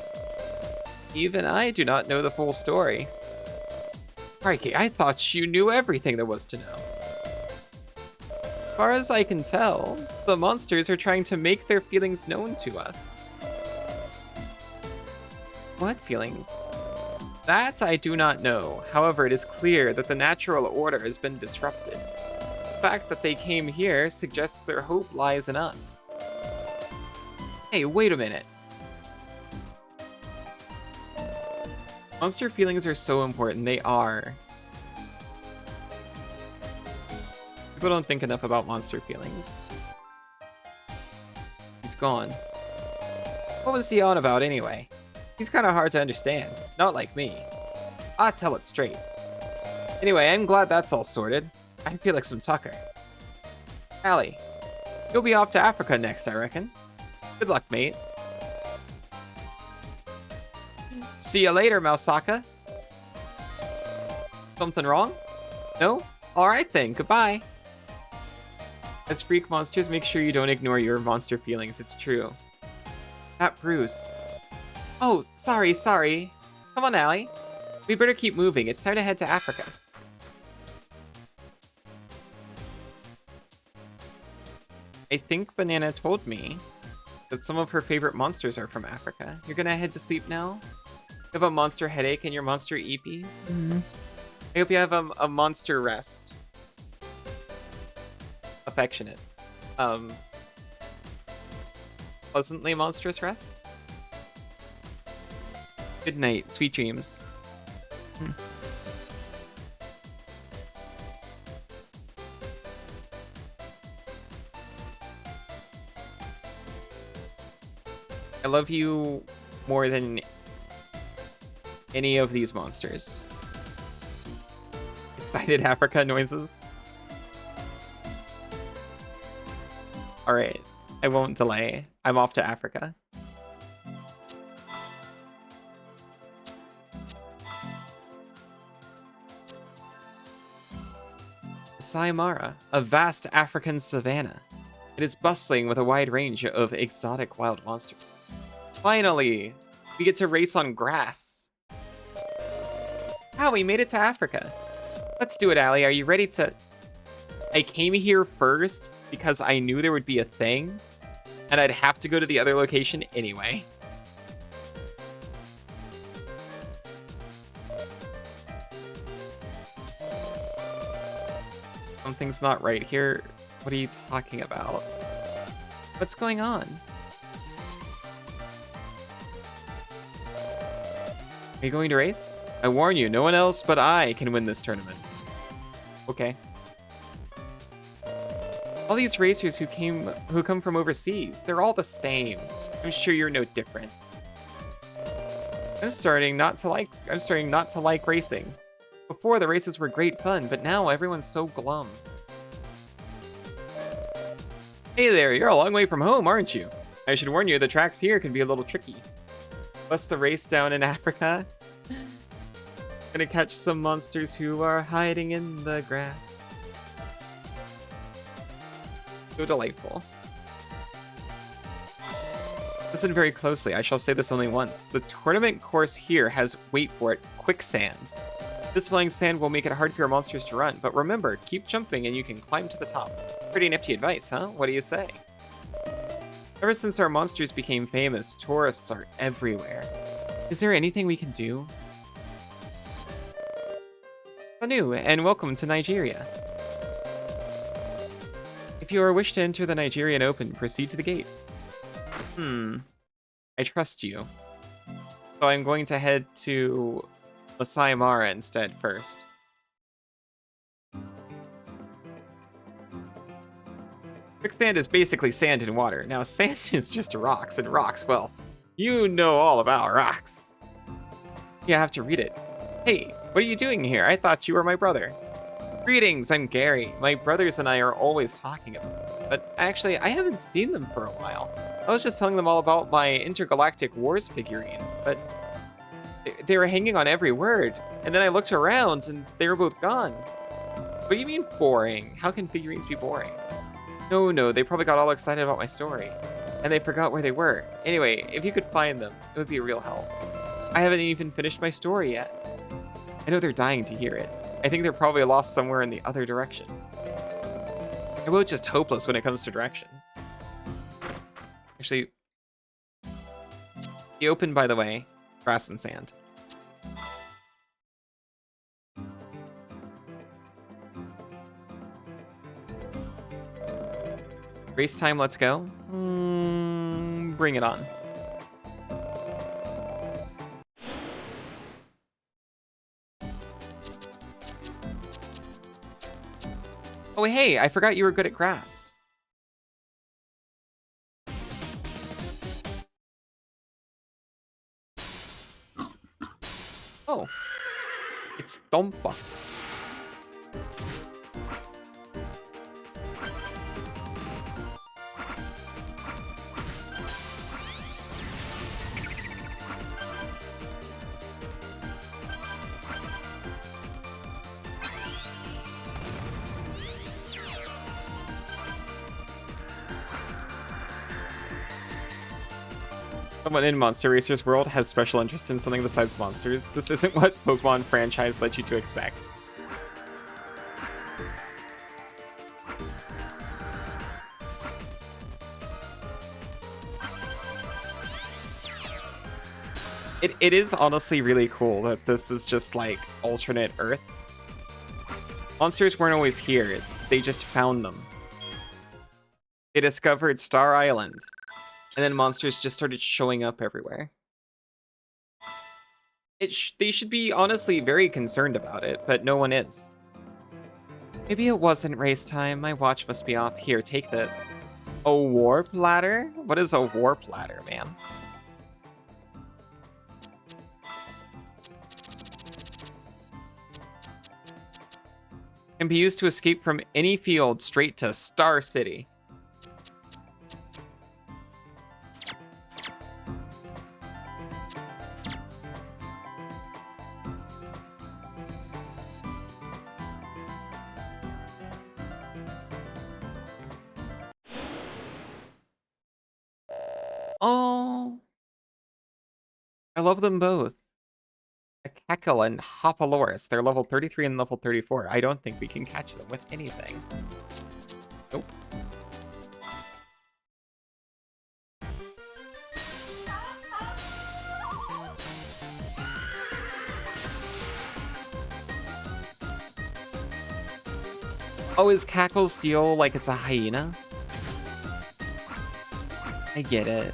Even I do not know the full story. Crikey, I thought you knew everything there was to know. As far as I can tell, the monsters are trying to make their feelings known to us. What feelings? That I do not know. However, it is clear that the natural order has been disrupted. The fact that they came here suggests their hope lies in us. Hey, wait a minute. Monster feelings are so important. They are. People don't think enough about monster feelings. He's gone. What was he on about anyway? He's kind of hard to understand. Not like me. I'll tell it straight. Anyway, I'm glad that's all sorted. I feel like some Tucker. Allie, you'll be off to Africa next, I reckon. Good luck, mate. See you later, Mausaka. Something wrong? No? Alright then, goodbye. As freak monsters, make sure you don't ignore your monster feelings, it's true. Not Bruce. Oh, sorry. Come on, Allie. We better keep moving, it's time to head to Africa. I think Banana told me that some of her favorite monsters are from Africa. You're gonna head to sleep now? You have a monster headache and your monster eepy? Mm-hmm. I hope you have a monster rest. Affectionate. Pleasantly monstrous rest? Good night, sweet dreams. I love you more than any of these monsters. Excited Africa noises. Alright, I won't delay. I'm off to Africa. Saimara, a vast African savanna. It is bustling with a wide range of exotic wild monsters. Finally, we get to race on grass. Wow, we made it to Africa. Let's do it, Allie. Are you ready to... I came here first because I knew there would be a thing, and I'd have to go to the other location anyway. Something's not right here. What are you talking about? What's going on? Are you going to race? I warn you, no one else but I can win this tournament. Okay. All these racers who come from overseas, they're all the same. I'm sure you're no different. I'm starting not to like racing. Before, the races were great fun, but now everyone's so glum. Hey there, you're a long way from home, aren't you? I should warn you, the tracks here can be a little tricky. Plus the race down in Africa. Gonna catch some monsters who are hiding in the grass. So delightful. Listen very closely, I shall say this only once. The tournament course here has, wait for it, quicksand. This flying sand will make it hard for your monsters to run, but remember, keep jumping and you can climb to the top. Pretty nifty advice, huh? What do you say? Ever since our monsters became famous, tourists are everywhere. Is there anything we can do? Anu, and welcome to Nigeria. If you wish to enter the Nigerian Open, proceed to the gate. I trust you. So I'm going to head to Masai Mara instead first. Quicksand is basically sand and water. Now, sand is just rocks, and rocks, well, you know all about rocks. Yeah, I have to read it. Hey, what are you doing here? I thought you were my brother. Greetings, I'm Gary. My brothers and I are always talking about it. But actually, I haven't seen them for a while. I was just telling them all about my Intergalactic Wars figurines, but they were hanging on every word. And then I looked around and they were both gone. What do you mean boring? How can figurines be boring? No, they probably got all excited about my story. And they forgot where they were. Anyway, if you could find them, it would be a real help. I haven't even finished my story yet. I know they're dying to hear it. I think they're probably lost somewhere in the other direction. I'm both just hopeless when it comes to directions. Actually, the open, by the way, grass and sand. Race time, let's go. Bring it on. Oh, hey, I forgot you were good at grass. Oh, it's Dompa. Someone in Monster Racers World has special interest in something besides monsters. This isn't what Pokemon franchise led you to expect. It is honestly really cool that this is just like alternate Earth. Monsters weren't always here, they just found them. They discovered Star Island, and then monsters just started showing up everywhere. They should be honestly very concerned about it, but no one is. Maybe it wasn't race time. My watch must be off. Here, take this. A warp ladder? What is a warp ladder, man? Can be used to escape from any field straight to Star City. Oh, I love them both. A Cackle and Hopaloris. They're level 33 and level 34. I don't think we can catch them with anything. Nope. Oh, is Cackle Steel like it's a hyena? I get it.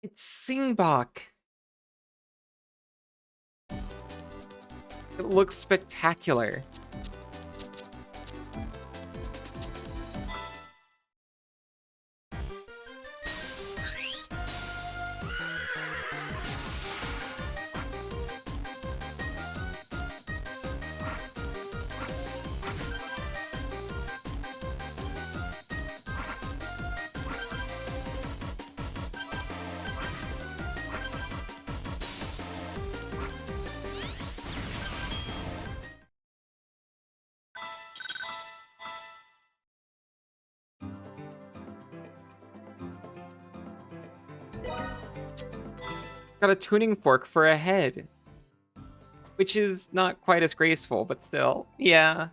It's Singbok. It looks spectacular. Got a tuning fork for a head. Which is not quite as graceful, but still. Yeah.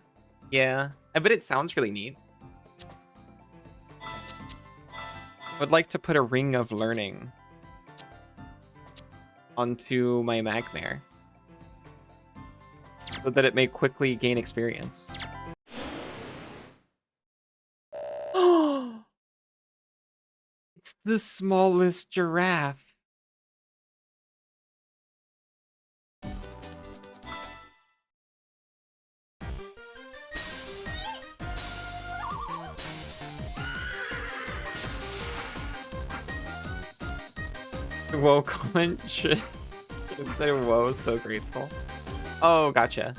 I bet it sounds really neat. Would like to put a ring of learning onto my Magmare so that it may quickly gain experience. It's The smallest giraffe. Whoa comment should have said whoa, so graceful. Oh, gotcha.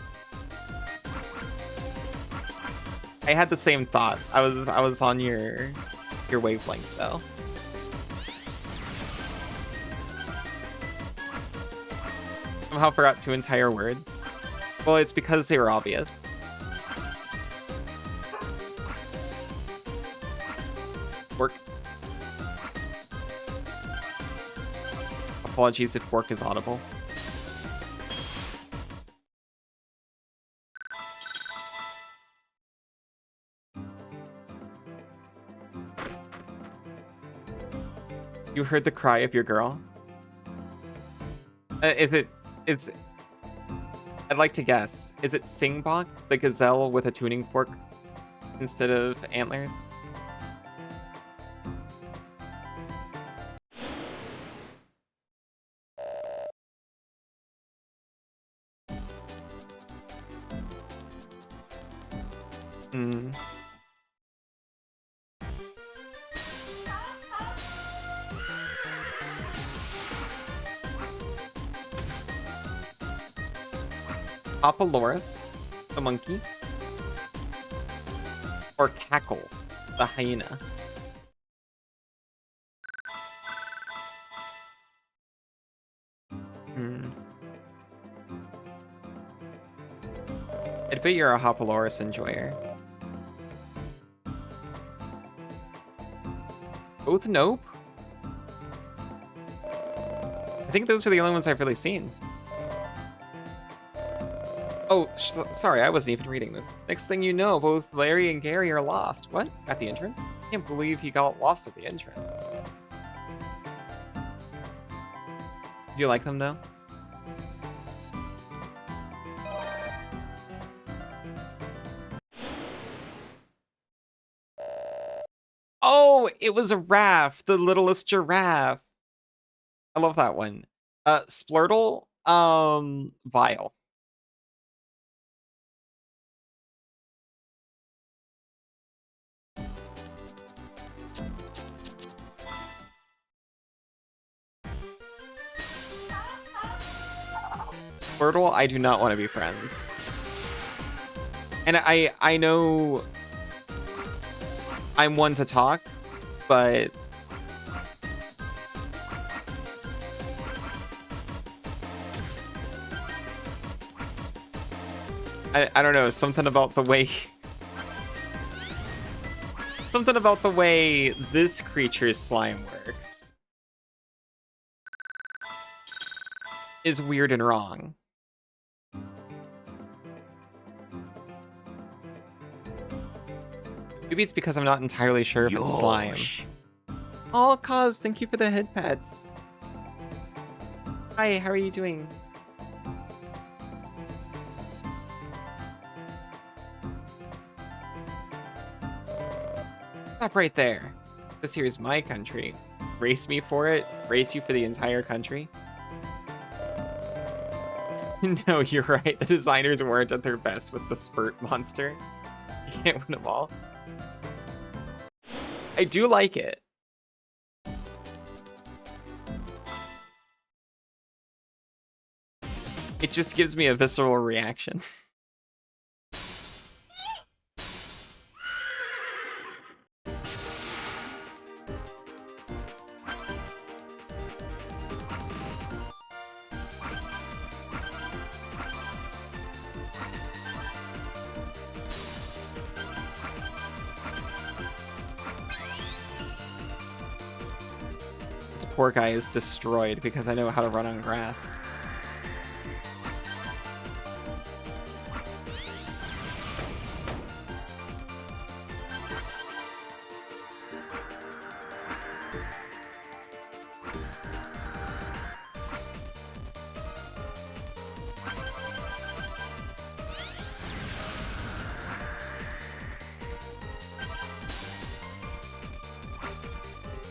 I had the same thought. I was on your wavelength though. Somehow forgot 2 entire words. Well, it's because they were obvious. Work. Apologies if work is audible. You heard the cry of your girl? It's... I'd like to guess. Is it Singbok, the gazelle with a tuning fork instead of antlers? Hmm. Apolloris, the monkey. Or Cackle, the hyena. I'd bet you're a Hopaloris enjoyer. Both nope. I think those are the only ones I've really seen. Oh, sorry, I wasn't even reading this. Next thing you know, both Larry and Gary are lost. What? At the entrance? Can't believe he got lost at the entrance. Do you like them, though? Oh, it was a raft, the littlest giraffe. I love that one. Splurtle, Vile. Splurtle, I do not want to be friends. And I know I'm one to talk, but I don't know, something about the way something about the way this creature's slime works is weird and wrong. Maybe it's because I'm not entirely sure if it's slime. Oh, Cause, thank you for the head pets. Hi, how are you doing? Stop right there. This here is my country. Race me for it. Race you for the entire country. No, you're right. The designers weren't at their best with the spurt monster. You can't win them all. I do like it. It just gives me a visceral reaction. Poor guy is destroyed because I know how to run on grass.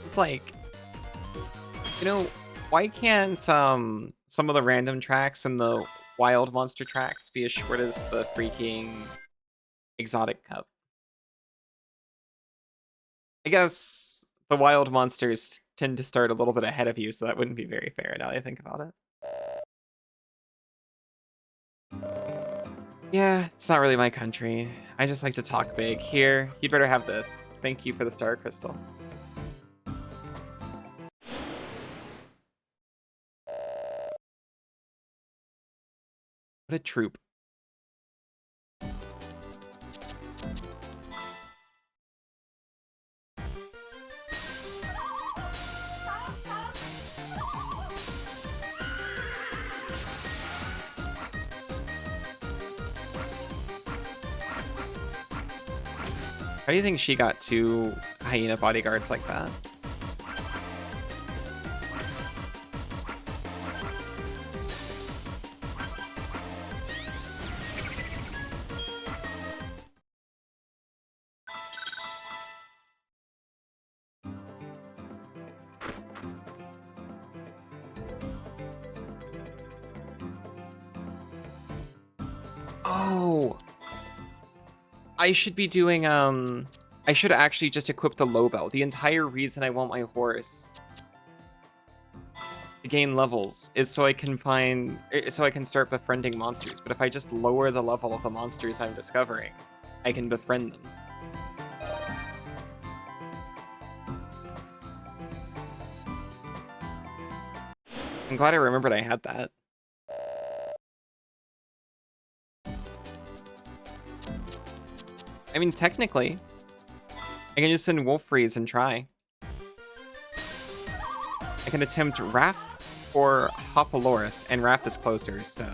It's like You know, why can't some of the random tracks and the wild monster tracks be as short as the freaking exotic cup? I guess the wild monsters tend to start a little bit ahead of you, so that wouldn't be very fair now that I think about it. Yeah, it's not really my country. I just like to talk big. Here, you'd better have this. Thank you for the star crystal. What a troop. How do you think she got two hyena bodyguards like that? Oh! I should be doing, I should actually just equip the low belt. The entire reason I want my horse to gain levels is so I can start befriending monsters. But if I just lower the level of the monsters I'm discovering, I can befriend them. I'm glad I remembered I had that. I mean, technically, I can just send Wolfreeze and try. I can attempt Raph or Hopalorus, and Raph is closer, so...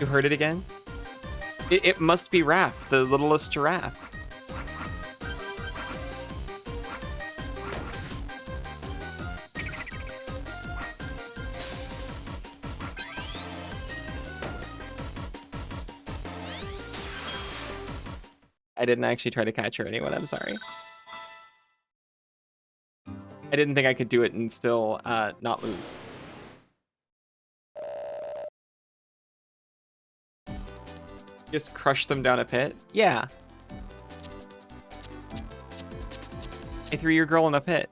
You heard it again? It must be Raph, the littlest giraffe. I didn't actually try to catch her anyone, I'm sorry. I didn't think I could do it and still not lose. Just crush them down a pit? Yeah. I threw your girl in a pit.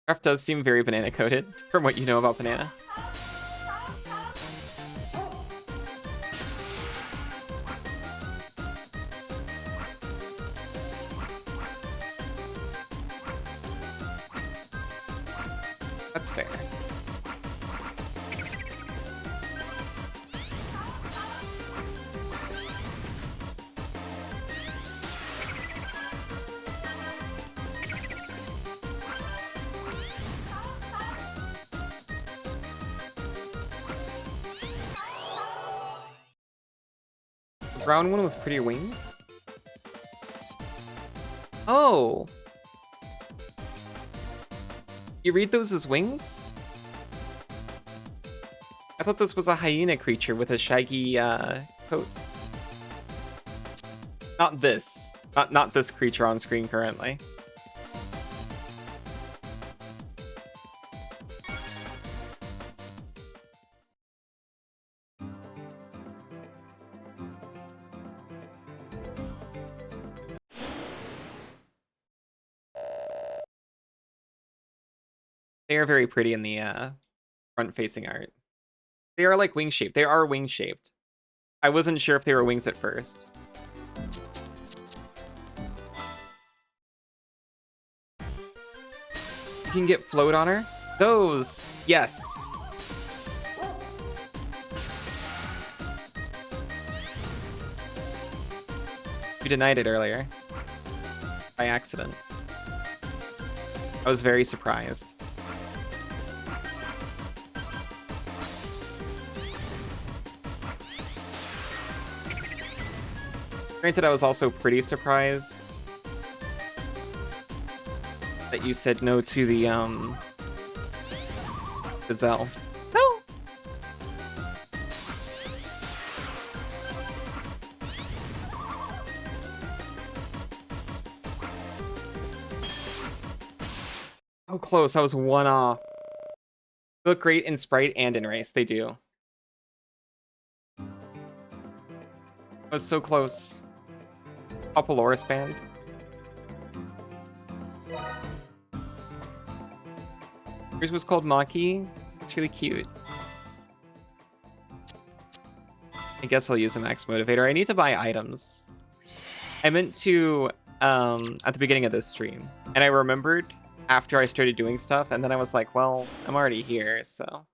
Raph does seem very banana-coated, from what you know about banana. That's fair. The brown one with pretty wings? Oh! You read those as wings? I thought this was a hyena creature with a shaggy coat. Not this. Not this creature on screen currently. They are very pretty in the front-facing art. They are like wing-shaped. They are wing-shaped. I wasn't sure if they were wings at first. You can get float on her? Those! Yes! You denied it earlier. By accident. I was very surprised. Granted, I was also pretty surprised that you said no to the gazelle. No. Oh, close. I was one off. They look great in Sprite and in Race. They do. I was so close. Apolloris band. Yours was called Maki. It's really cute. I guess I'll use a max motivator. I need to buy items. I meant to at the beginning of this stream, and I remembered after I started doing stuff, and then I was like, well, I'm already here, so.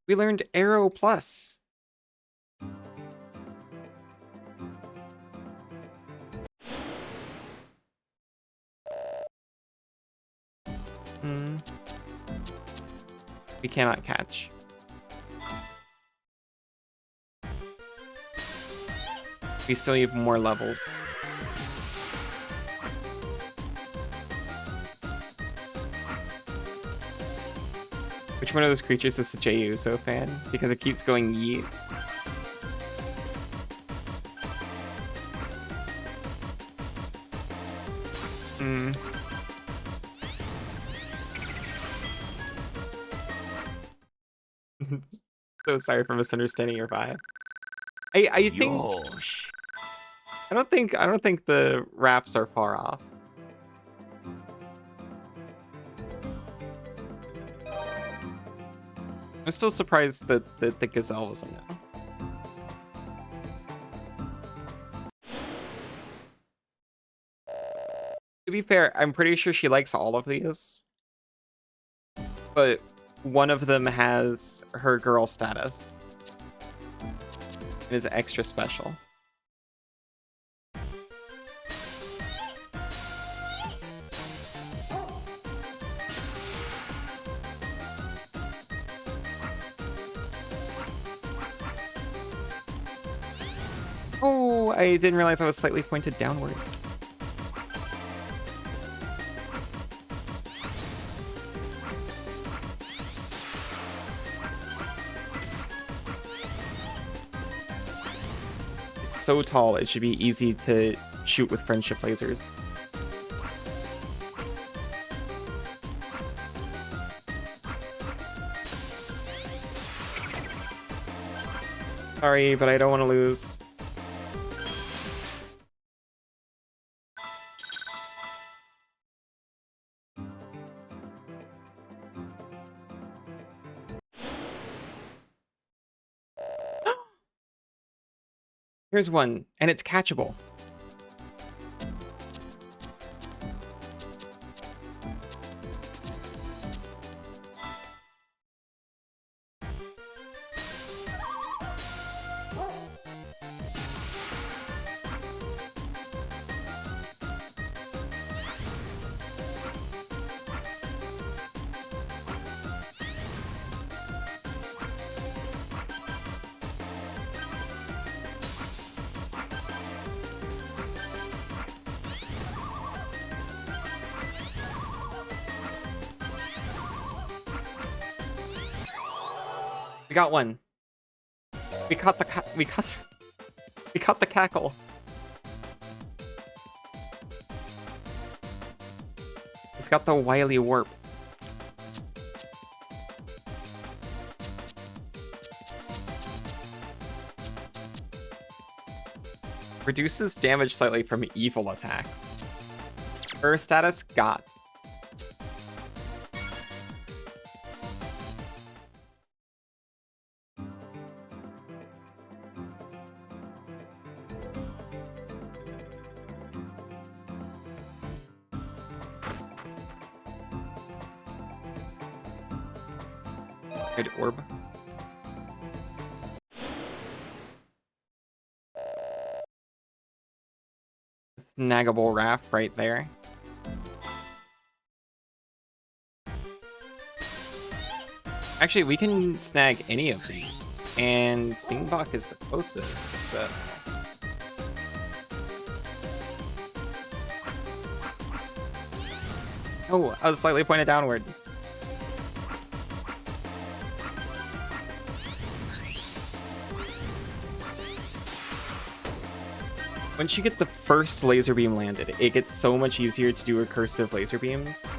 We learned Arrow Plus. We cannot catch. We still need more levels. Which one of those creatures is the Jey Uso fan? Because it keeps going yeet. So sorry for misunderstanding your vibe. I think I don't think the raps are far off. I'm still surprised that the gazelle was a no. To be fair, I'm pretty sure she likes all of these. But one of them has her girl status. It is extra special. Oh, I didn't realize I was slightly pointed downwards. It's so tall, it should be easy to shoot with friendship lasers. Sorry, but I don't want to lose. Here's one, and it's catchable. We got one. We caught the we caught the cackle. It's got the wily warp. Reduces damage slightly from evil attacks. Her status got. Good orb. Snaggable Raft right there. Actually, we can snag any of these, and Singbok is the closest, so... Oh, I was slightly pointed downward. Once you get the first laser beam landed, it gets so much easier to do recursive laser beams.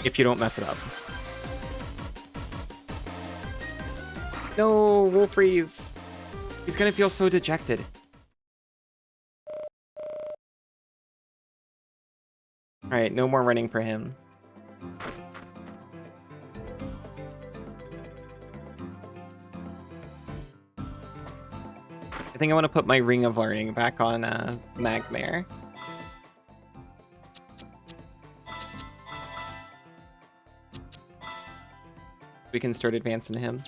If you don't mess it up. No, Wolfreeze! He's gonna feel so dejected. Alright, no more running for him. I think I want to put my Ring of Learning back on Magmare. We can start advancing him.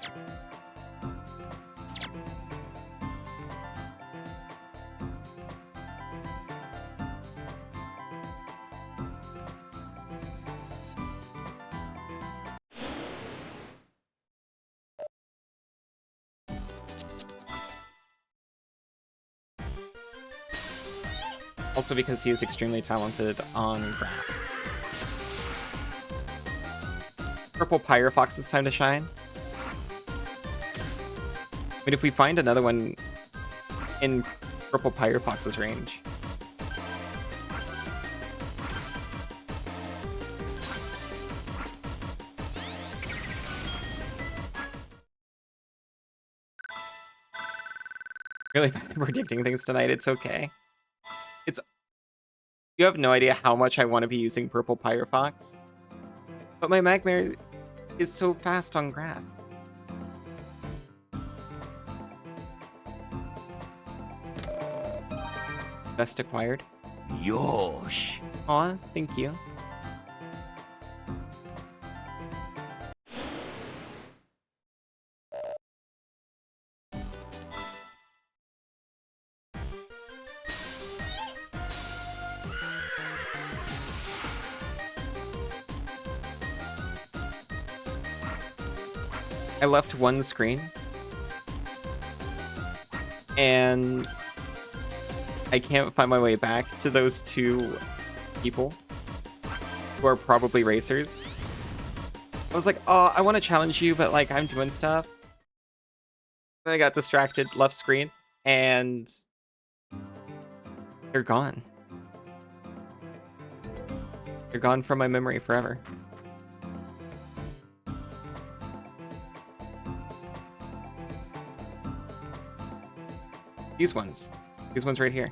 Also because he is extremely talented on grass. Purple Pyrofox's time to shine. I mean, if we find another one in Purple Pyrofox's range. Really bad at predicting things tonight, it's okay. You have no idea how much I want to be using Purple Pyrofox. But my Magmare is so fast on grass. Best acquired. Yosh. Aw, thank you. I left one screen. And I can't find my way back to those two people who are probably racers. I was like, oh, I want to challenge you, but like I'm doing stuff. Then I got distracted, left screen, and they're gone. They're gone from my memory forever. These ones right here.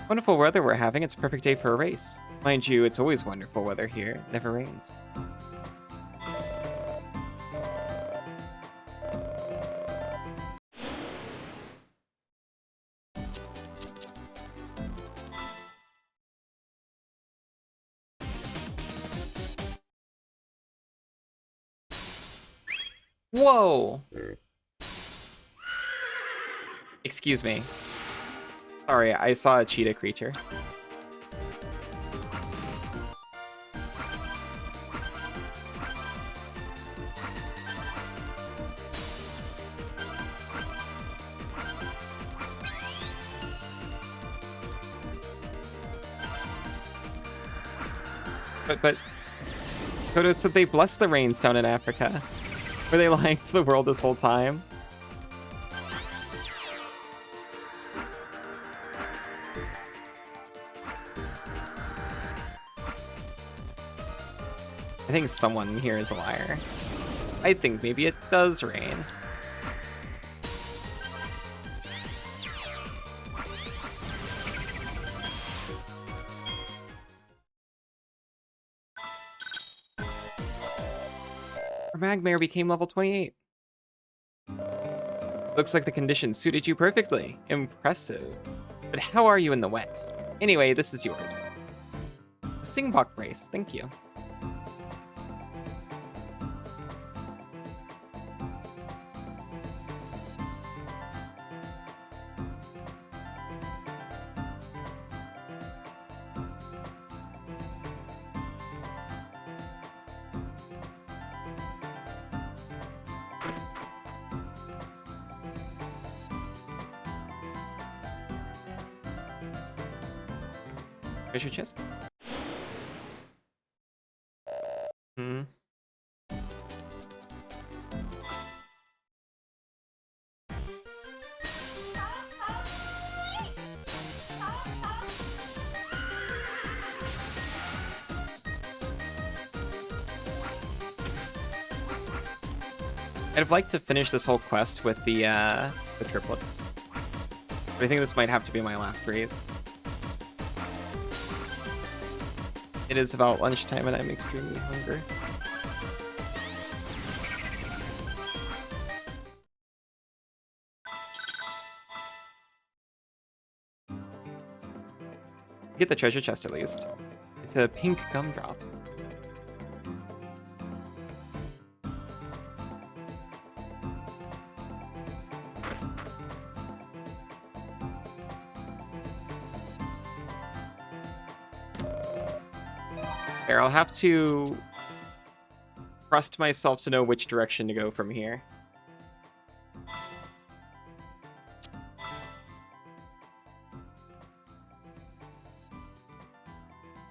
Wonderful weather we're having. It's a perfect day for a race. Mind you, it's always wonderful weather here. It never rains. Whoa! Excuse me. Sorry, I saw a cheetah creature. But Kodo said they blessed the rains down in Africa. Were they lying to the world this whole time? I think someone here is a liar. I think maybe it does rain. Our Magmare became level 28. Looks like the conditions suited you perfectly. Impressive. But how are you in the wet? Anyway, this is yours. A Singbok brace, thank you. Treasure chest? Hmm. I'd have liked to finish this whole quest with the triplets. But I think this might have to be my last race. It is about lunchtime and I'm extremely hungry. Get the treasure chest at least. It's a pink gumdrop. There, I'll have to trust myself to know which direction to go from here.